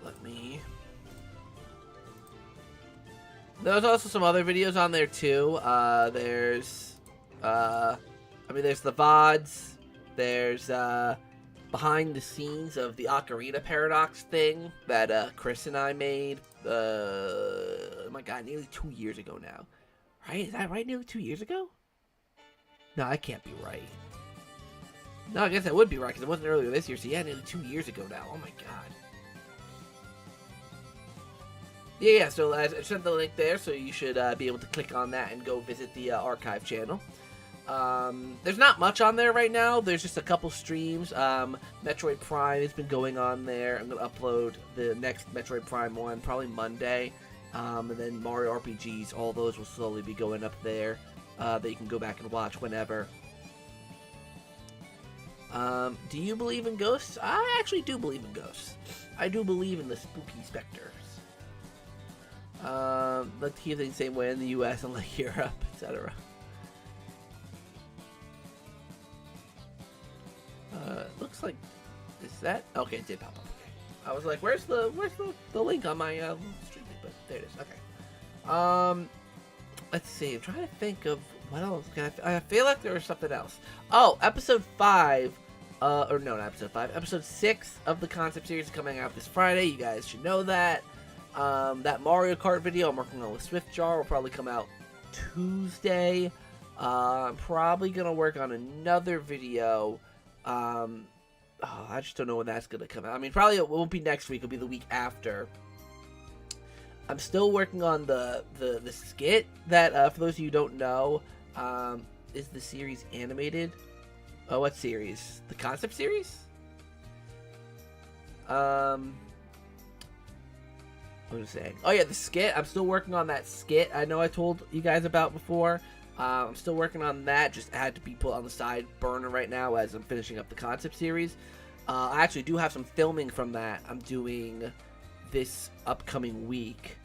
Let me. There's also some other videos on there too. There's the VODs. There's behind the scenes of the Ocarina Paradox thing that Chris and I made. Oh my God, nearly 2 years ago now. Right? Is that right? Nearly 2 years ago? No, that can't be right. No, I guess that would be right, because it wasn't earlier this year, so yeah, nearly 2 years ago now. Oh my God. Yeah, so I sent the link there, so you should be able to click on that and go visit the archive channel. There's not much on there right now. There's just a couple streams. Metroid Prime has been going on there. I'm going to upload the next Metroid Prime one, probably Monday. And then Mario RPGs, all those will slowly be going up there, that you can go back and watch whenever. Do you believe in ghosts? I actually do believe in ghosts. I do believe in the spooky specters. Let's keep things the same way in the US and like Europe, etc. Looks like, is that? Okay, it did pop up. Okay. I was like, where's the link on my stream? But there it is. Okay. Let's see. I'm trying to think of what else. I feel like there was something else. Oh, episode 5. Or no, not episode 5. Episode 6 of the concept series is coming out this Friday. You guys should know that. That Mario Kart video I'm working on with SwiftJar will probably come out Tuesday. I'm probably gonna work on another video. I just don't know when that's gonna come out. I mean, probably it won't be next week. It'll be the week after. I'm still working on the skit that, for those of you who don't know, is the series animated? Oh, what series? The concept series? What was I saying? Oh yeah, the skit. I'm still working on that skit. I know I told you guys about before. I'm still working on that. Just had to be put on the side burner right now as I'm finishing up the concept series. I actually do have some filming from that I'm doing this upcoming week,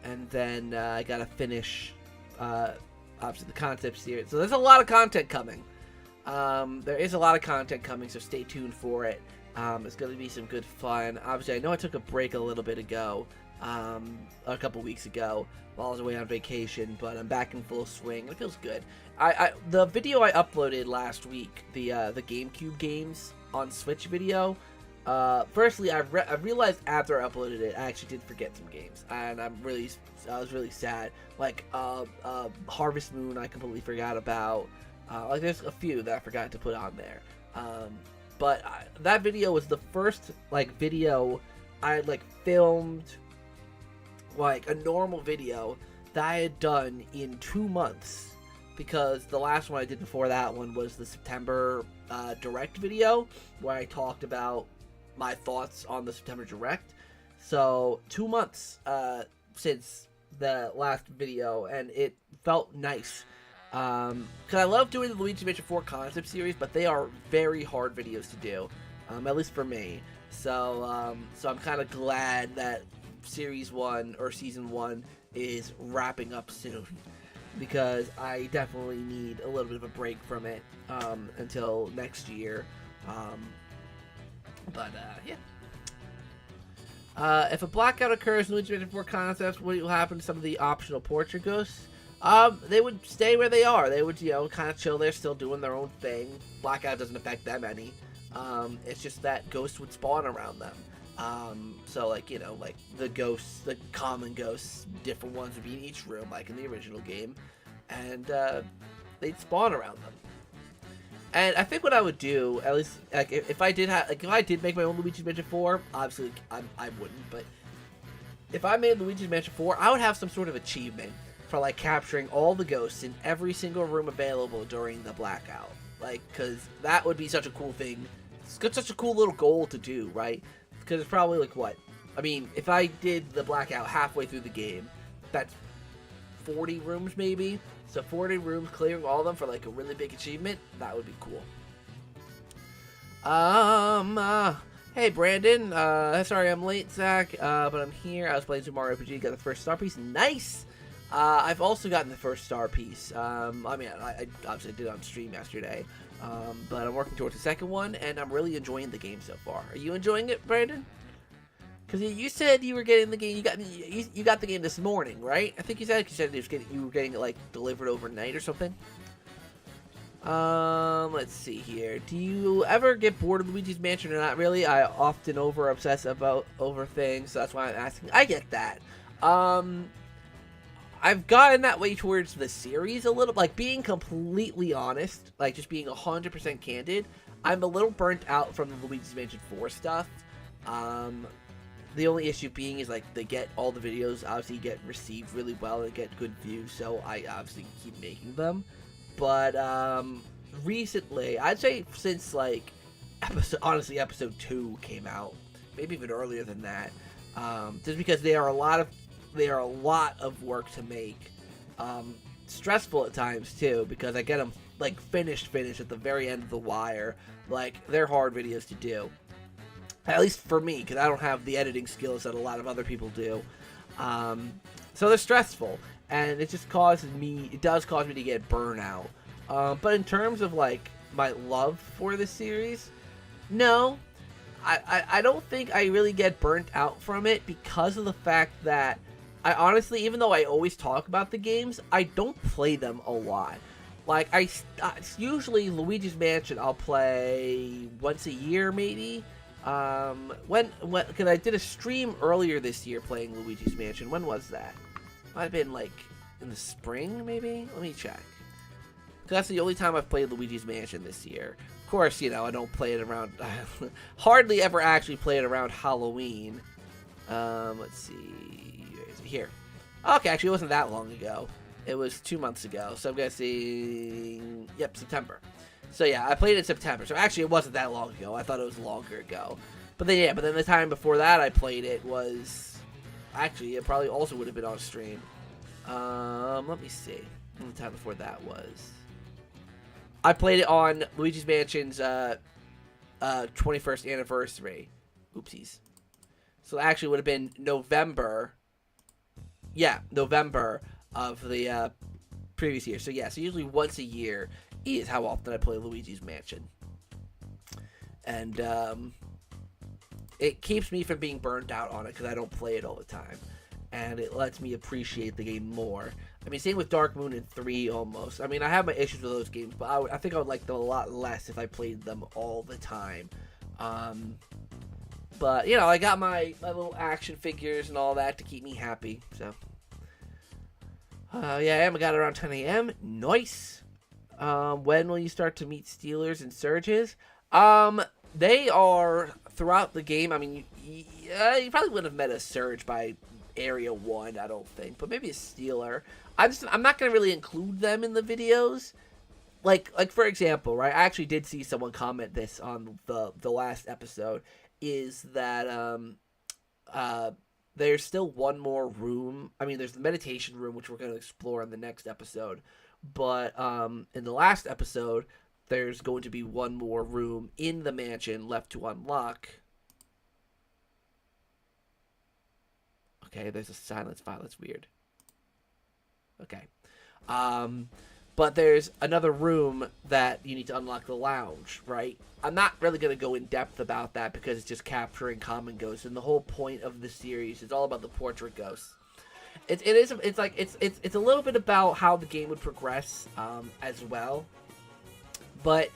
and then I gotta finish obviously the concept series. So there's a lot of content coming. There is a lot of content coming, so stay tuned for it. It's going to be some good fun. Obviously, I know I took a break a little bit ago, a couple weeks ago, while I was away on vacation, but I'm back in full swing. It feels good. The video I uploaded last week, the GameCube games on Switch video, firstly, I realized after I uploaded it, I actually did forget some games, and I was really sad. Like, Harvest Moon, I completely forgot about. Like, there's a few that I forgot to put on there. But that video was the first, like, video I had, like, filmed, like, a normal video that I had done in 2 months. Because the last one I did before that one was the September Direct video, where I talked about my thoughts on the September Direct. So, 2 months since the last video, and it felt nice. Because I love doing the Luigi Mansion 4 concept series, but they are very hard videos to do, at least for me. So, so I'm kind of glad that Series 1, or Season 1, is wrapping up soon. Because I definitely need a little bit of a break from it, until next year. Yeah. If a blackout occurs in Luigi Mansion 4 concepts, what will happen to some of the optional portrait ghosts? They would stay where they are. They would, kind of chill there, still doing their own thing. Blackout doesn't affect them any. It's just that ghosts would spawn around them. So, like, like the ghosts, the common ghosts, different ones would be in each room, like in the original game. And, they'd spawn around them. And I think what I would do, at least, like, if I did make my own Luigi's Mansion 4, obviously, I wouldn't, but if I made Luigi's Mansion 4, I would have some sort of achievement for, like, capturing all the ghosts in every single room available during the blackout. Like, because that would be such a cool thing. It's such a cool little goal to do, right? Because it's probably, like, what? I mean, if I did the blackout halfway through the game, that's 40 rooms, maybe? So 40 rooms, clearing all of them for, like, a really big achievement, that would be cool. Hey, Brandon. Sorry I'm late, Zach, but I'm here. I was playing Super Mario RPG, got the first star piece. Nice! I've also gotten the first star piece. I mean, I obviously did it on stream yesterday, but I'm working towards the second one, and I'm really enjoying the game so far. Are you enjoying it, Brandon? Because you said you were getting the game. You got the game this morning, right? I think you said you were getting it like delivered overnight or something. Let's see here. Do you ever get bored of Luigi's Mansion or not really? I often obsess over things, so that's why I'm asking. I get that. I've gotten that way towards the series a little, like, being completely honest, like, just being 100% candid, I'm a little burnt out from the Luigi's Mansion 4 stuff. The only issue being is, like, all the videos obviously get received really well and get good views, so I obviously keep making them. But, recently, I'd say since, like, episode 2 came out, maybe even earlier than that, just because they are a lot of work to make. Stressful at times too, because I get them like finished at the very end of the wire. Like, they're hard videos to do, at least for me, because I don't have the editing skills that a lot of other people do. So they're stressful, and it just causes me to get burnout. But in terms of, like, my love for the series, no, I don't think I really get burnt out from it, because of the fact that I honestly, even though I always talk about the games, I don't play them a lot. Like, usually Luigi's Mansion I'll play once a year, maybe. Because I did a stream earlier this year playing Luigi's Mansion. When was that? Might have been, like, in the spring, maybe? Let me check. Because that's the only time I've played Luigi's Mansion this year. Of course, I don't play it around... hardly ever actually play it around Halloween. Let's see... here. Okay, actually, it wasn't that long ago. It was 2 months ago. So I'm guessing, yep, September. So yeah, I played it in September. So actually, it wasn't that long ago. I thought it was longer ago. But then, yeah, but then the time before that I played it was... Actually, it probably also would have been on stream. Let me see. What the time before that was. I played it on Luigi's Mansion's 21st anniversary. Oopsies. So it actually would have been November. Yeah, November of the previous year. So yeah, so usually once a year is how often I play Luigi's Mansion. And it keeps me from being burnt out on it because I don't play it all the time. And it lets me appreciate the game more. I mean, same with Dark Moon and 3 almost. I mean, I have my issues with those games, but I think I would like them a lot less if I played them all the time. But, you know, I got my little action figures and all that to keep me happy, so. Yeah, I got it around 10 a.m. Nice. When will you start to meet Steelers and Surges? They are throughout the game. I mean, you probably wouldn't have met a Surge by Area 1, I don't think, but maybe a Steeler. I'm not going to really include them in the videos. Like for example, right, I actually did see someone comment this on the last episode, is that there's still one more room. I mean, there's the meditation room, which we're going to explore in the next episode, but in the last episode, there's going to be one more room in the mansion left to unlock. Okay, there's a silence file. That's weird. Okay. But there's another room that you need to unlock, the lounge, right? I'm not really going to go in depth about that because it's just capturing common ghosts, and the whole point of the series is all about the portrait ghosts. It's a little bit about how the game would progress as well. But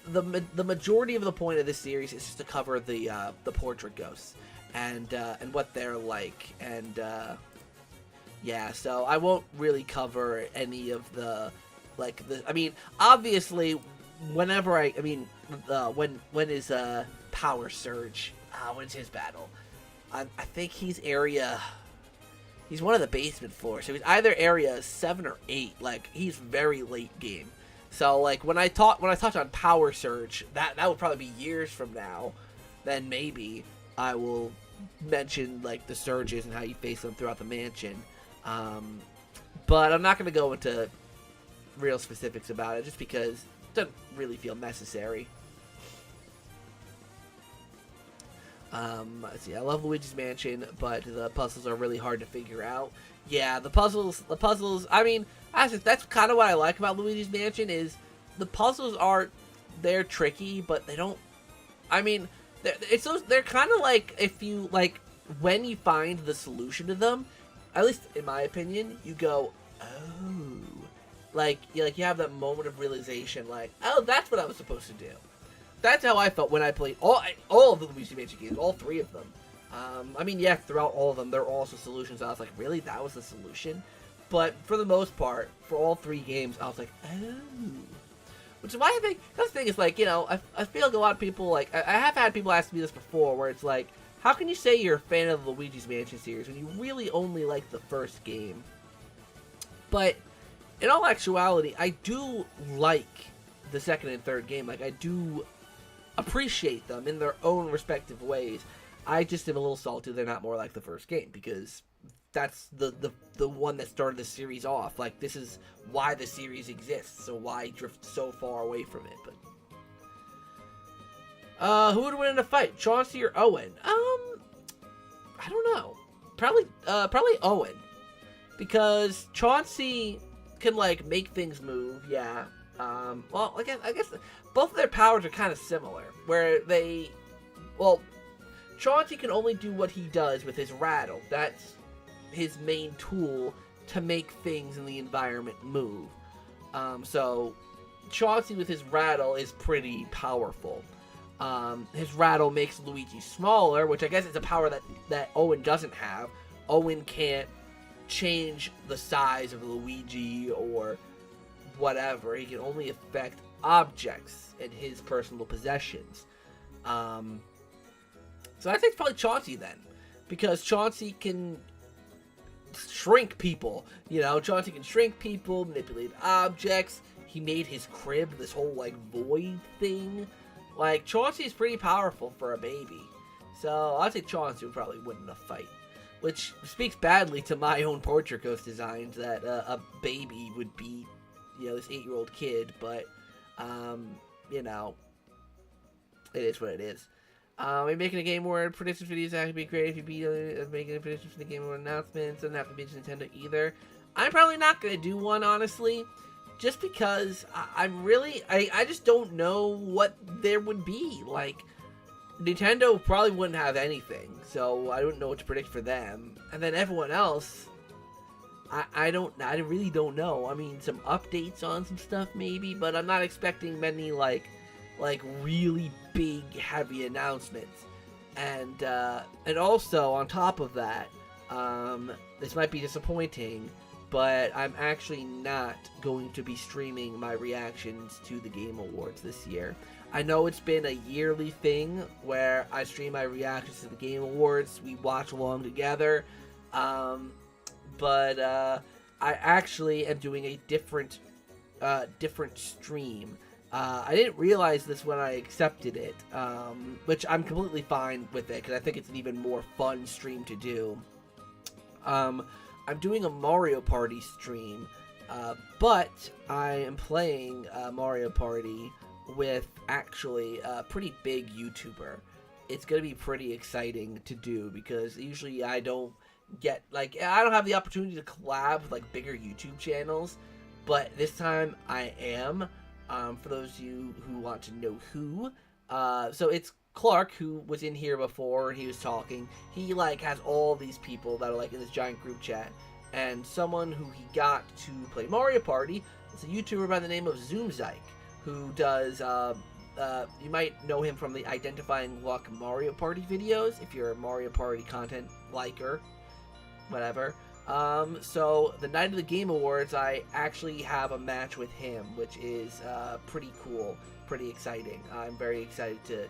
the majority of the point of this series is just to cover the portrait ghosts and what they're like, and yeah, so I won't really cover any of the I mean, obviously, when is Power Surge? When's his battle? I think he's one of the basement floors, so he's either area 7 or 8. Like, he's very late game. So like when I touch on Power Surge, that would probably be years from now. Then maybe I will mention like the surges and how you face them throughout the mansion. But I'm not going to go into real specifics about it just because it doesn't really feel necessary. Let's see, I love Luigi's Mansion, but the puzzles are really hard to figure out. Yeah, the puzzles, I mean, that's kind of what I like about Luigi's Mansion is the puzzles they're tricky, but they don't, I mean, they're kind of like, if you, like, when you find the solution to them, at least in my opinion, you go, oh, like you have that moment of realization, like, oh, that's what I was supposed to do. That's how I felt when I played all of the Luigi Mansion games, all 3 of them. I mean, yeah, throughout all of them, there are also solutions. I was like, really? That was the solution? But for the most part, for all 3 games, I was like, oh. Which is why I think, that's the thing is, like, you know, I feel like a lot of people, like, I have had people ask me this before, where it's like, how can you say you're a fan of the Luigi's Mansion series when you really only like the first game? But, in all actuality, I do like the second and third game. Like, I do appreciate them in their own respective ways. I just am a little salty they're not more like the first game, because that's the one that started the series off. Like, this is why the series exists, so why drift so far away from it? But who would win in a fight, Chauncey or Owen? I don't know. Probably Owen, because Chauncey can, like, make things move. Yeah. Well, I guess both of their powers are kind of similar, where Chauncey can only do what he does with his rattle. That's his main tool to make things in the environment move. So Chauncey with his rattle is pretty powerful. His rattle makes Luigi smaller, which I guess is a power that Owen doesn't have. Owen can't change the size of Luigi or whatever. He can only affect objects in his personal possessions. So I think it's probably Chauncey then, because Chauncey can shrink people. You know, Chauncey can shrink people, manipulate objects. He made his crib this whole, like, void thing. Like, Chauncey's pretty powerful for a baby. So, I'd say Chauncey would probably win in a fight. Which speaks badly to my own Portrait Ghost designs that a baby would beat, you know, this 8-year-old kid. But, you know, it is what it is. We're making a Game Award predictions videos. That could be great if you beat making a predictions for the Game Award announcements. Doesn't have to be Nintendo either. I'm probably not going to do one, honestly. Just because I just don't know what there would be. Like, Nintendo probably wouldn't have anything, so I don't know what to predict for them. And then everyone else, I really don't know. I mean, some updates on some stuff maybe, but I'm not expecting many like really big, heavy announcements. And also on top of that, this might be disappointing, but I'm actually not going to be streaming my reactions to the Game Awards this year. I know it's been a yearly thing where I stream my reactions to the Game Awards. We watch along together. But I actually am doing a different stream. I didn't realize this when I accepted it, which I'm completely fine with it, because I think it's an even more fun stream to do. I'm doing a Mario Party stream, but I am playing Mario Party with actually a pretty big YouTuber. It's going to be pretty exciting to do, because usually I don't have the opportunity to collab with, like, bigger YouTube channels, but this time I am, for those of you who want to know who. So it's Clark, who was in here before, and he was talking. He, like, has all these people that are, like, in this giant group chat, and someone who he got to play Mario Party is a YouTuber by the name of Zoomzyke, who does, you might know him from the Identifying Luck Mario Party videos, if you're a Mario Party content liker, whatever. So the night of the Game Awards, I actually have a match with him, which is, pretty cool, pretty exciting. I'm very excited to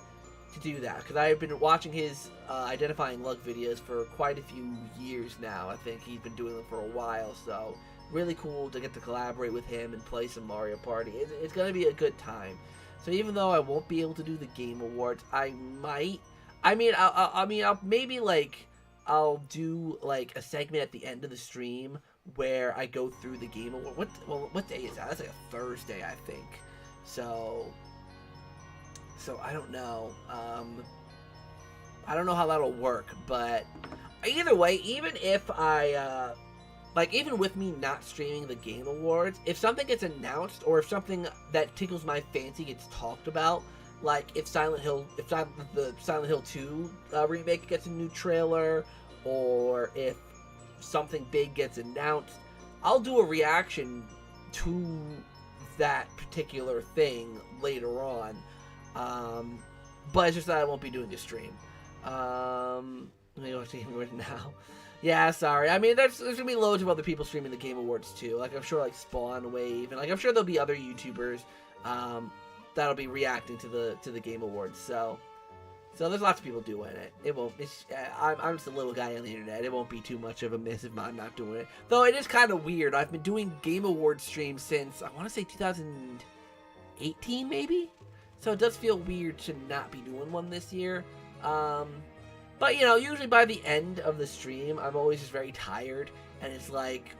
do that, because I've been watching his Identifying Luck videos for quite a few years now. I think he's been doing them for a while, so really cool to get to collaborate with him and play some Mario Party. It's going to be a good time. So even though I won't be able to do the Game Awards, I might. I'll do like a segment at the end of the stream where I go through the Game Award. What day is that? That's like a Thursday, I think. So I don't know. I don't know how that'll work, but either way, even if I even with me not streaming the Game Awards, if something gets announced, or if something that tickles my fancy gets talked about, like if the Silent Hill 2 remake gets a new trailer, or if something big gets announced, I'll do a reaction to that particular thing later on. But it's just that I won't be doing a stream. Let me watch the Game Awards now. Yeah, sorry. I mean, there's gonna be loads of other people streaming the Game Awards too. Like, I'm sure, like, Spawn Wave, and like I'm sure there'll be other YouTubers that'll be reacting to the Game Awards. So there's lots of people doing it. It won't. I'm just a little guy on the internet. It won't be too much of a miss if I'm not doing it. Though it is kind of weird. I've been doing Game Awards streams since, I want to say 2018 maybe. So it does feel weird to not be doing one this year. But, you know, usually by the end of the stream, I'm always just very tired, and it's like,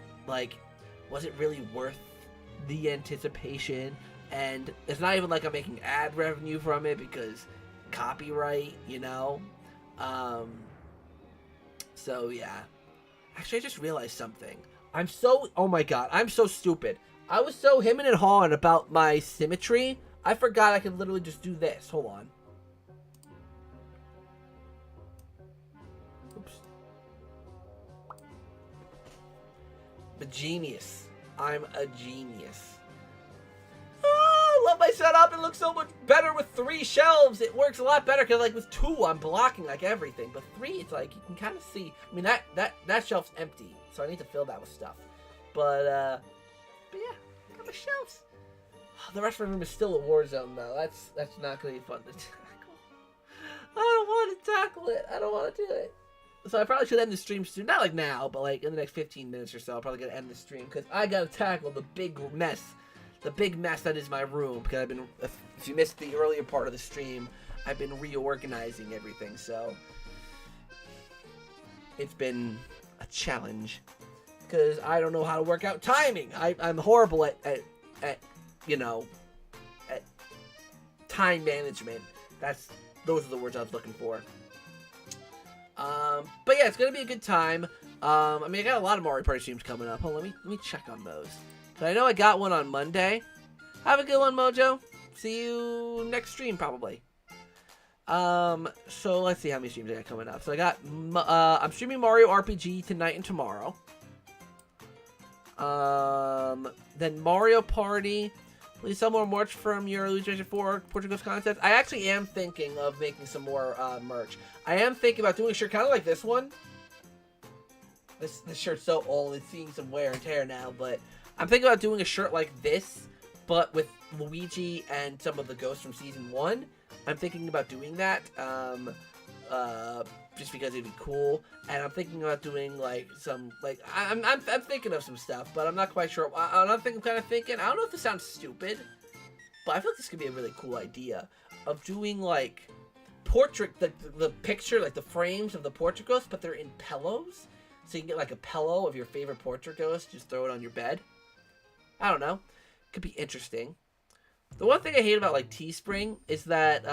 was it really worth the anticipation? And it's not even like I'm making ad revenue from it, because copyright, you know? So, yeah. Actually, I just realized something. Oh my god, I'm so stupid. I was so hemming and hawing about my symmetry, I forgot I could literally just do this. Hold on. A genius. I'm a genius. I love my setup. It looks so much better with 3 shelves. It works a lot better, because like with 2 I'm blocking like everything, but 3 it's like you can kind of see. I mean, that shelf's empty, so I need to fill that with stuff. But yeah, got my shelves. The rest of the room is still a war zone though. That's not gonna be fun to tackle. I don't want to tackle it. I don't want to do it. So I probably should end the stream soon. Not like now, but like in the next 15 minutes or so. I'm probably gonna end the stream because I gotta tackle the big mess that is my room. Because I've been, if you missed the earlier part of the stream, I've been reorganizing everything. So it's been a challenge because I don't know how to work out timing. I'm horrible at you know, at time management. Those are the words I was looking for. But yeah, it's gonna be a good time. I mean, I got a lot of Mario Party streams coming up. Hold on, let me check on those. But I know I got one on Monday. Have a good one, Mojo. See you next stream, probably. So let's see how many streams I got coming up. So I got, I'm streaming Mario RPG tonight and tomorrow. Then Mario Party. Please sell more merch from your Luigi 4 Portugal's concept. I actually am thinking of making some more merch. I am thinking about doing a shirt kind of like this one. This shirt's so old, it's seeing some wear and tear now, but I'm thinking about doing a shirt like this, but with Luigi and some of the ghosts from Season 1. I'm thinking about doing that, just because it'd be cool, and I'm thinking about doing, like, some, like, I'm thinking of some stuff, but I'm not quite sure. I don't know if this sounds stupid, but I feel like this could be a really cool idea of doing, like, portrait, the picture, like, the frames of the portrait ghosts, but they're in pillows, so you can get, like, a pillow of your favorite portrait ghost, just throw it on your bed. I don't know. Could be interesting. The one thing I hate about, like, Teespring is that,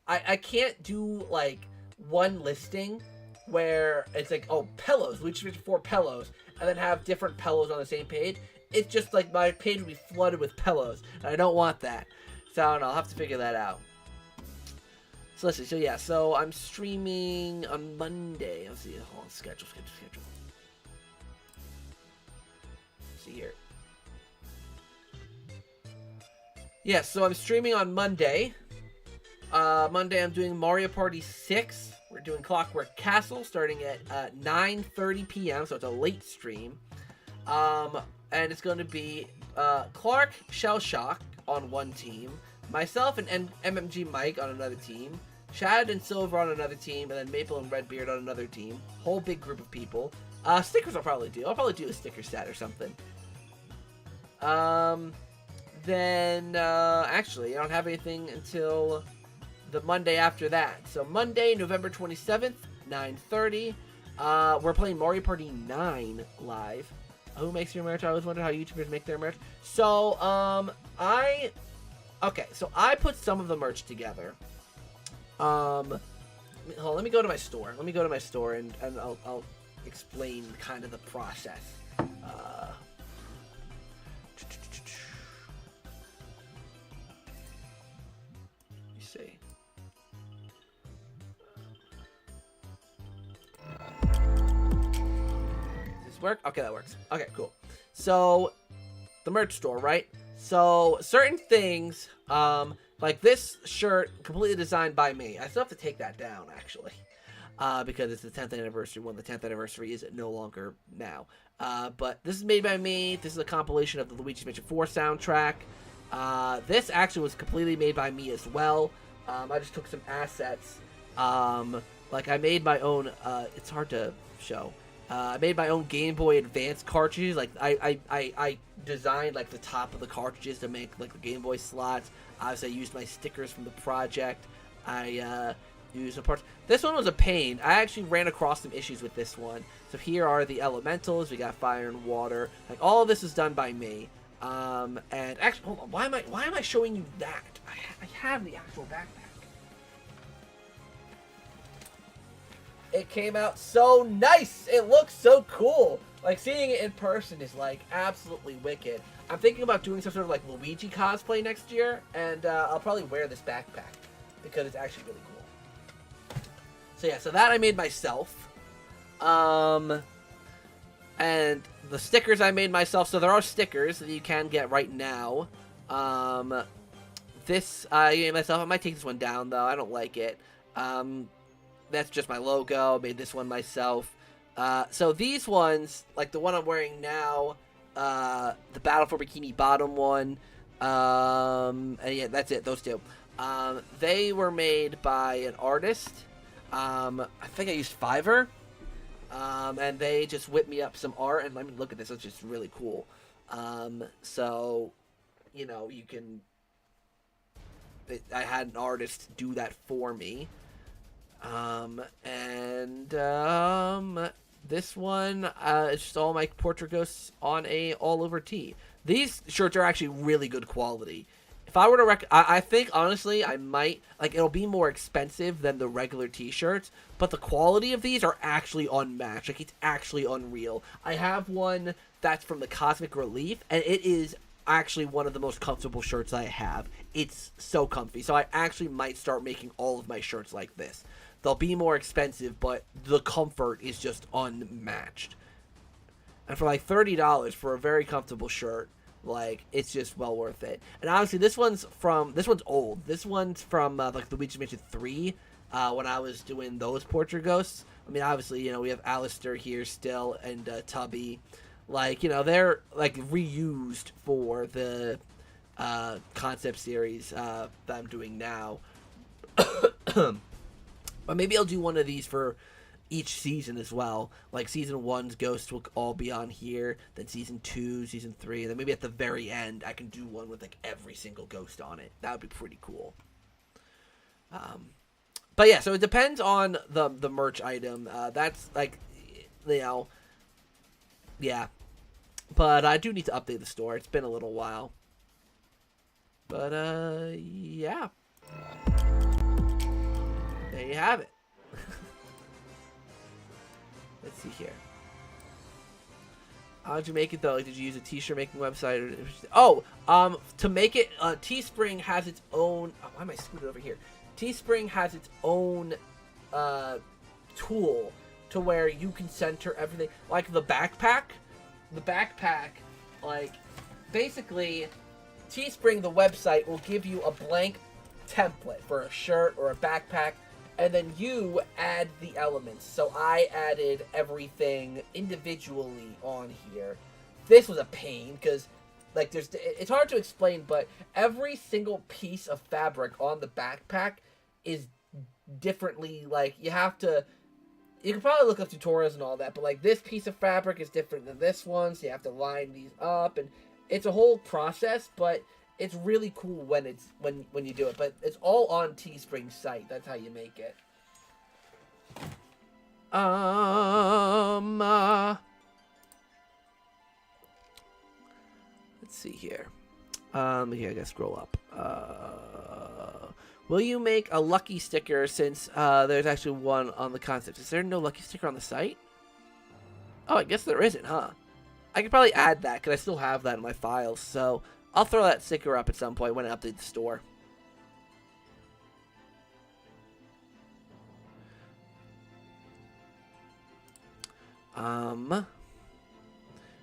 I can't do, like, one listing where it's like, oh, pillows, Luigi 4 pillows, and then have different pillows on the same page. It's just like my page would be flooded with pillows, and I don't want that. So I don't know, I'll have to figure that out. So let's see, so yeah, so I'm streaming on Monday. Let's see, hold on, schedule. Let's see here. Yeah, so I'm streaming on Monday. Monday I'm doing Mario Party 6. We're doing Clockwork Castle starting at 9:30 p.m. So it's a late stream. And it's going to be Clark Shellshock on one team, myself and MMG Mike on another team, Chad and Silver on another team, and then Maple and Redbeard on another team. Whole big group of people. Stickers I'll probably do. I'll probably do a sticker set or something. Then actually I don't have anything until the Monday after that. So Monday, November 27th, 9:30. We're playing Mario Party 9 live. Who makes your merch? I always wonder how YouTubers make their merch. So, so I put some of the merch together. Hold on, let me go to my store. Let me go to my store and I'll explain kind of the process. Let me see. Work? Okay, that works. Okay, cool. So, the merch store, right? So, certain things, like this shirt, completely designed by me. I still have to take that down, actually, because it's the 10th anniversary. Well, the 10th anniversary is no longer now. But this is made by me. This is a compilation of the Luigi's Mansion 4 soundtrack. This actually was completely made by me as well. I just took some assets. Like, I made my own, it's hard to show. I made my own Game Boy Advance cartridges. Like I designed like the top of the cartridges to make like the Game Boy slots. Obviously, I used my stickers from the project. I used the parts. This one was a pain. I actually ran across some issues with this one. So here are the elementals. We got fire and water. Like all of this is done by me. And actually, hold on. Why am I showing you that? I have the actual backpack. It came out so nice. It looks so cool. Like, seeing it in person is, like, absolutely wicked. I'm thinking about doing some sort of, like, Luigi cosplay next year, and I'll probably wear this backpack because it's actually really cool. So, yeah, so that I made myself. And the stickers I made myself. So, there are stickers that you can get right now. This I made myself. I might take this one down, though. I don't like it. That's just my logo. Made this one myself. So these ones, like the one I'm wearing now, the Battle for Bikini Bottom one, and yeah, that's it. Those two. They were made by an artist. I think I used Fiverr. And they just whipped me up some art, and let me look at this. It's just really cool. So, you know, you can. I had an artist do that for me. This one, it's just all my portrait ghosts on a all over tee. These shirts are actually really good quality. If I were to I think honestly I might like it'll be more expensive than the regular t-shirts, but the quality of these are actually unmatched. Like it's actually unreal. I have one that's from the Cosmic Relief, and it is actually one of the most comfortable shirts I have. It's so comfy. So I actually might start making all of my shirts like this. They'll be more expensive, but the comfort is just unmatched. And for like $30 for a very comfortable shirt, like it's just well worth it. And honestly, this one's old. This one's from like Luigi Mansion 3 when I was doing those portrait ghosts. I mean, obviously, you know, we have Alistair here still and Tubby. Like, you know, they're like reused for the concept series that I'm doing now. But maybe I'll do one of these for each season as well. Like season 1's ghosts will all be on here, then season 2, season 3, and then maybe at the very end I can do one with like every single ghost on it. That would be pretty cool. But yeah, so it depends on the merch item. That's like, you know, yeah. But I do need to update the store. It's been a little while. But yeah. There you have it. Let's see here. How'd you make it though? Like, did you use a t-shirt making website? To make it, Teespring has its own. Oh, why am I scooted over here? Teespring has its own tool to where you can center everything, like the backpack. The backpack, like, basically, Teespring, the website, will give you a blank template for a shirt or a backpack, and then you add the elements. So I added everything individually on here. This was a pain because, like, it's hard to explain, but every single piece of fabric on the backpack is differently. Like, you can probably look up tutorials and all that, but like this piece of fabric is different than this one, so you have to line these up, and it's a whole process. But it's really cool when you do it. But it's all on Teespring's site. That's how you make it. Let's see here. Here, I gotta scroll up. Will you make a lucky sticker since there's actually one on the concept? Is there no lucky sticker on the site? Oh, I guess there isn't, huh? I could probably add that because I still have that in my files. So I'll throw that sticker up at some point when I update the store.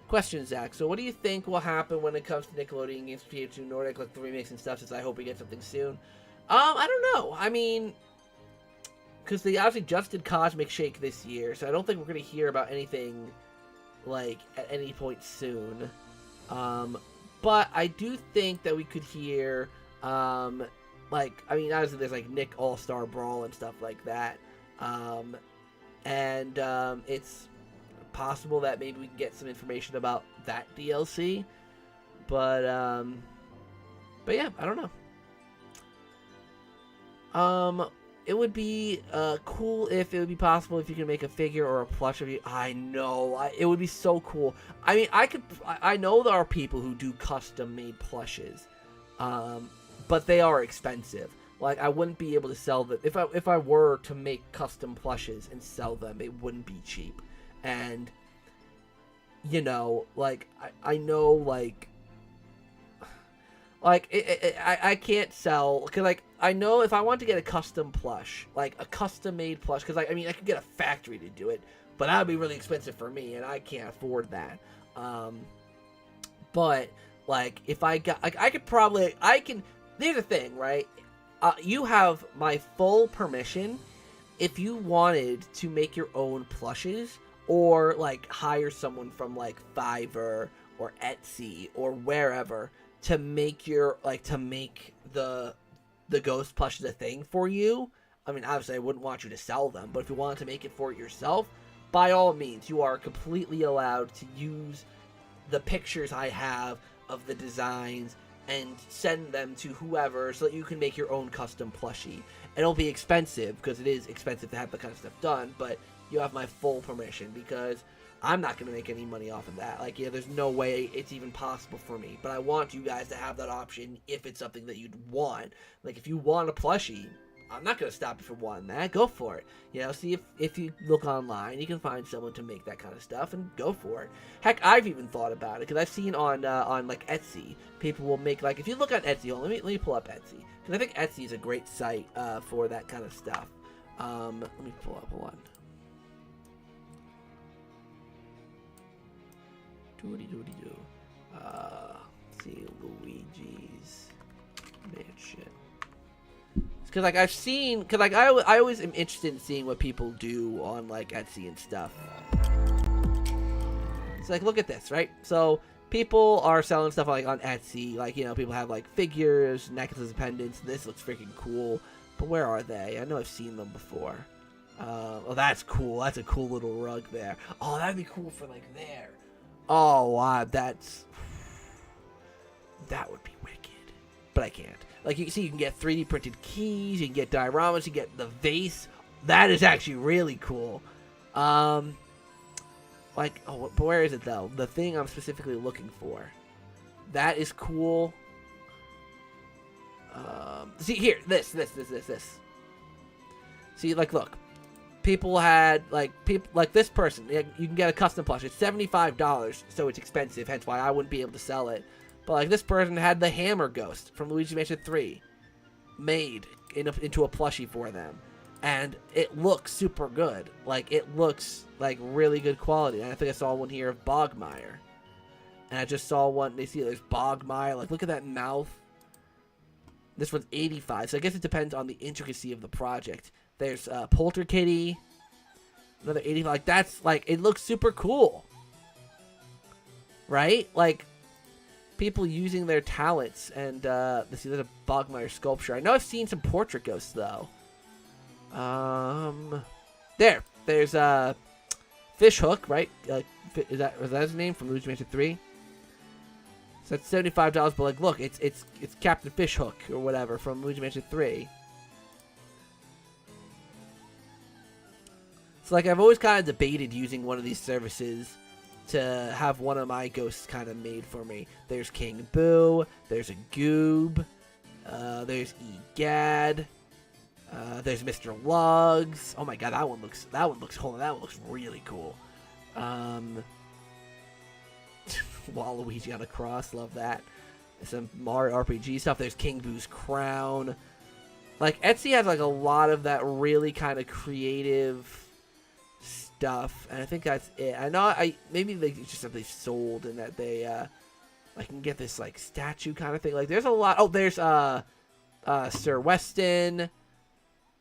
Question, Zach. So what do you think will happen when it comes to Nickelodeon games to Nordic, like the remakes and stuff, since I hope we get something soon? I don't know. I mean, because they obviously just did Cosmic Shake this year, so I don't think we're going to hear about anything, like, at any point soon. But I do think that we could hear, like, I mean, obviously there's, like, Nick All-Star Brawl and stuff like that. It's possible that maybe we can get some information about that DLC. But yeah, I don't know. It would be cool if it would be possible if you could make a figure or a plush of you. I know, it would be so cool. I mean, I know there are people who do custom-made plushes, but they are expensive. Like, I wouldn't be able to sell them. If I were to make custom plushes and sell them, it wouldn't be cheap. And, you know, like, I know, like I can't sell, because, like, I know if I want to get a custom plush, like a custom-made plush, because, like, I mean, I could get a factory to do it, but that would be really expensive for me, and I can't afford that. But, like, if I got, like, here's the thing, right? You have my full permission if you wanted to make your own plushes, or, like, hire someone from, like, Fiverr or Etsy or wherever to make the ghost plushes a thing for you. I mean, obviously, I wouldn't want you to sell them, but if you wanted to make it for yourself, by all means, you are completely allowed to use the pictures I have of the designs and send them to whoever so that you can make your own custom plushie. It'll be expensive because it is expensive to have that kind of stuff done, but you have my full permission because I'm not going to make any money off of that. Like, yeah, there's no way it's even possible for me, but I want you guys to have that option if it's something that you'd want. Like, if you want a plushie, I'm not going to stop you from wanting that. Go for it. You know, see if you look online, you can find someone to make that kind of stuff and go for it. Heck, I've even thought about it because I've seen on like Etsy, people will make, like, if you look on Etsy, let me pull up Etsy because I think Etsy is a great site for that kind of stuff. Let me pull up one. Let's see, Luigi's Mansion. Because, like, I've seen... Because, like, I always am interested in seeing what people do on, like, Etsy and stuff. It's like, look at this, right? So, people are selling stuff, like, on Etsy. Like, you know, people have, like, figures, necklaces, pendants. This looks freaking cool. But where are they? I know I've seen them before. Oh, that's cool. That's a cool little rug there. Oh, that'd be cool for, like, there. Oh, wow, that would be wicked. But I can't. Like, you can see, you can get 3D printed keys, you can get dioramas, you get the vase. That is actually really cool. Like, oh, but where is it, though? The thing I'm specifically looking for. That is cool. See, here, this. See, like, look. People had, like this person, you can get a custom plush. It's $75, so it's expensive, hence why I wouldn't be able to sell it. But, like, this person had the Hammer Ghost from Luigi Mansion 3 made into a plushie for them. And it looks super good. Like, it looks, like, really good quality. And I think I saw one here of Bogmire. And I just saw one, they see there's Bogmire. Like, look at that mouth. This one's $85, so I guess it depends on the intricacy of the project. There's Polterkitty, another 85. Like, that's, like, it looks super cool. Right? Like, people using their talents. And, let's see, there's a Bogmire sculpture. I know I've seen some portrait ghosts, though. There's Fish Hook, right? Was that his name from Luigi Mansion 3? So that's $75, but, like, look, it's Captain Fish Hook or whatever from Luigi Mansion 3. So, like, I've always kind of debated using one of these services to have one of my ghosts kind of made for me. There's King Boo, there's a Goob, there's Egad, there's Mr. Lugs. Oh my god, that one looks really cool. Waluigi on a cross, love that. Some Mario RPG stuff. There's King Boo's crown. Like, Etsy has, like, a lot of that really kind of creative stuff, and I think that's it. I know maybe they just have sold and that they I can get this, like, statue kind of thing. Like, there's a lot. Oh, there's Sir Weston.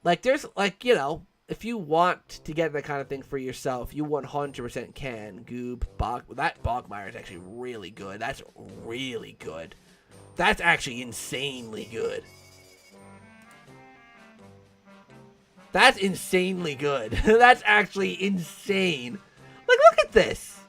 Like, there's, like, you know, if you want to get that kind of thing for yourself, you 100% can. Goob, that Bogmire is actually really good. That's really good. That's actually insanely good. That's insanely good. That's actually insane. Like, look at this.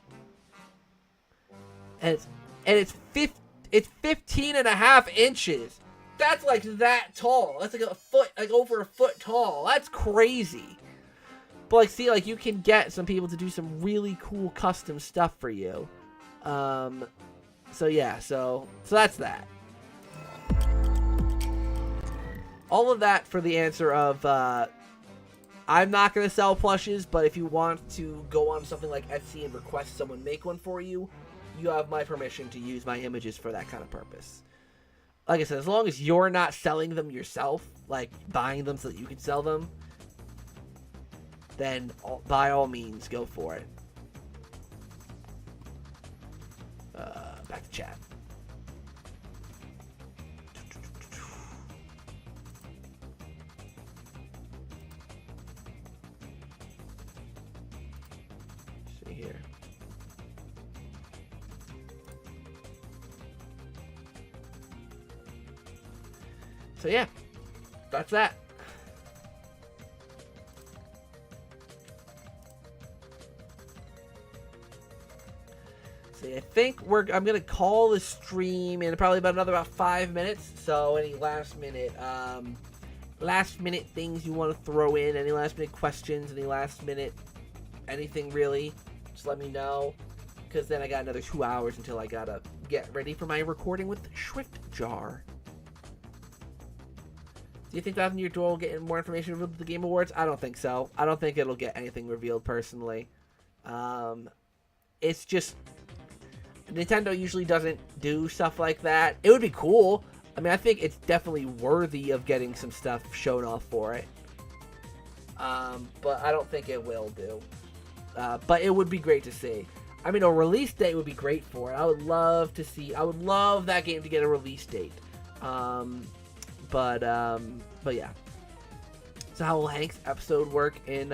And it's 15.5 inches. That's like that tall. That's like a foot, like over a foot tall. That's crazy. But, like, see, like, you can get some people to do some really cool custom stuff for you. So yeah, so that's that. All of that for the answer of, I'm not going to sell plushes, but if you want to go on something like Etsy and request someone make one for you, you have my permission to use my images for that kind of purpose. Like I said, as long as you're not selling them yourself, like buying them so that you can sell them, then by all means, go for it. Back to chat. See here. So yeah, that's that. I think I'm gonna call the stream in probably about 5 minutes. So any last minute things you want to throw in, any last minute questions, any last minute anything really, just let me know. Because then I got another 2 hours until I gotta get ready for my recording with Swiftjar. Do you think that your door will get more information revealed at the Game Awards? I don't think so. I don't think it'll get anything revealed personally. It's just Nintendo usually doesn't do stuff like that. It would be cool. I mean, I think it's definitely worthy of getting some stuff shown off for it. But I don't think it will do. But it would be great to see. I mean, a release date would be great for it. I would love that game to get a release date. But yeah. So how will Hank's episode work in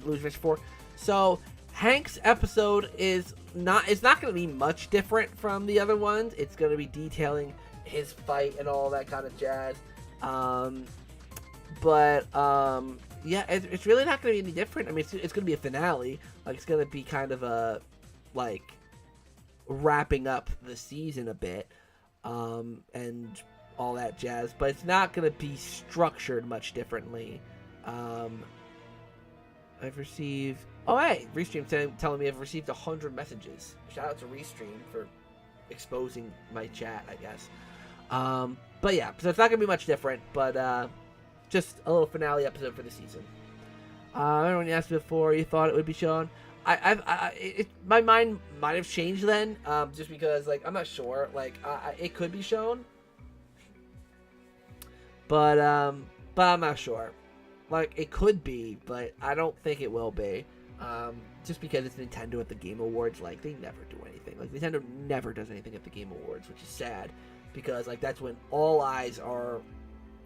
Luigi 4? So Hank's episode it's not going to be much different from the other ones. It's going to be detailing his fight and all that kind of jazz. Yeah, it's really not going to be any different. I mean, it's going to be a finale. Like, it's going to be kind of a, like, wrapping up the season a bit, and all that jazz. But it's not going to be structured much differently. I've received... Oh, hey! Restream telling me I've received 100 messages. Shout out to Restream for exposing my chat, I guess. But yeah, so it's not going to be much different, but just a little finale episode for the season. Everyone asked before you thought it would be shown. My mind might have changed then, just because, like, I'm not sure. Like, it could be shown, but I'm not sure. Like, it could be, but I don't think it will be. Just because it's Nintendo at the Game Awards, like, they never do anything. Like, Nintendo never does anything at the Game Awards, which is sad, because, like, that's when all eyes are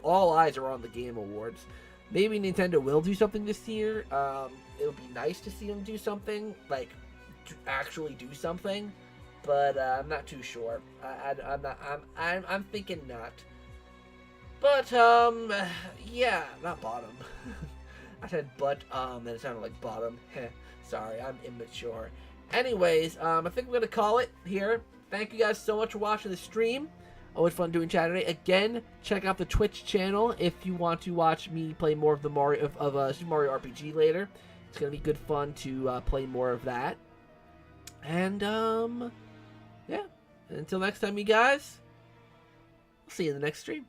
on the Game Awards. Maybe Nintendo will do something this year. It would be nice to see them do something, like, to actually do something, but I'm not too sure. I'm thinking not. But yeah, not bottom. I said but, and it sounded like bottom. Sorry, I'm immature. Anyways, I think I'm gonna call it here. Thank you guys so much for watching the stream. Always fun doing Chaturday. Again, check out the Twitch channel if you want to watch me play more of the Super Mario RPG later. It's gonna be good fun to play more of that. And yeah, until next time, you guys. I'll see you in the next stream.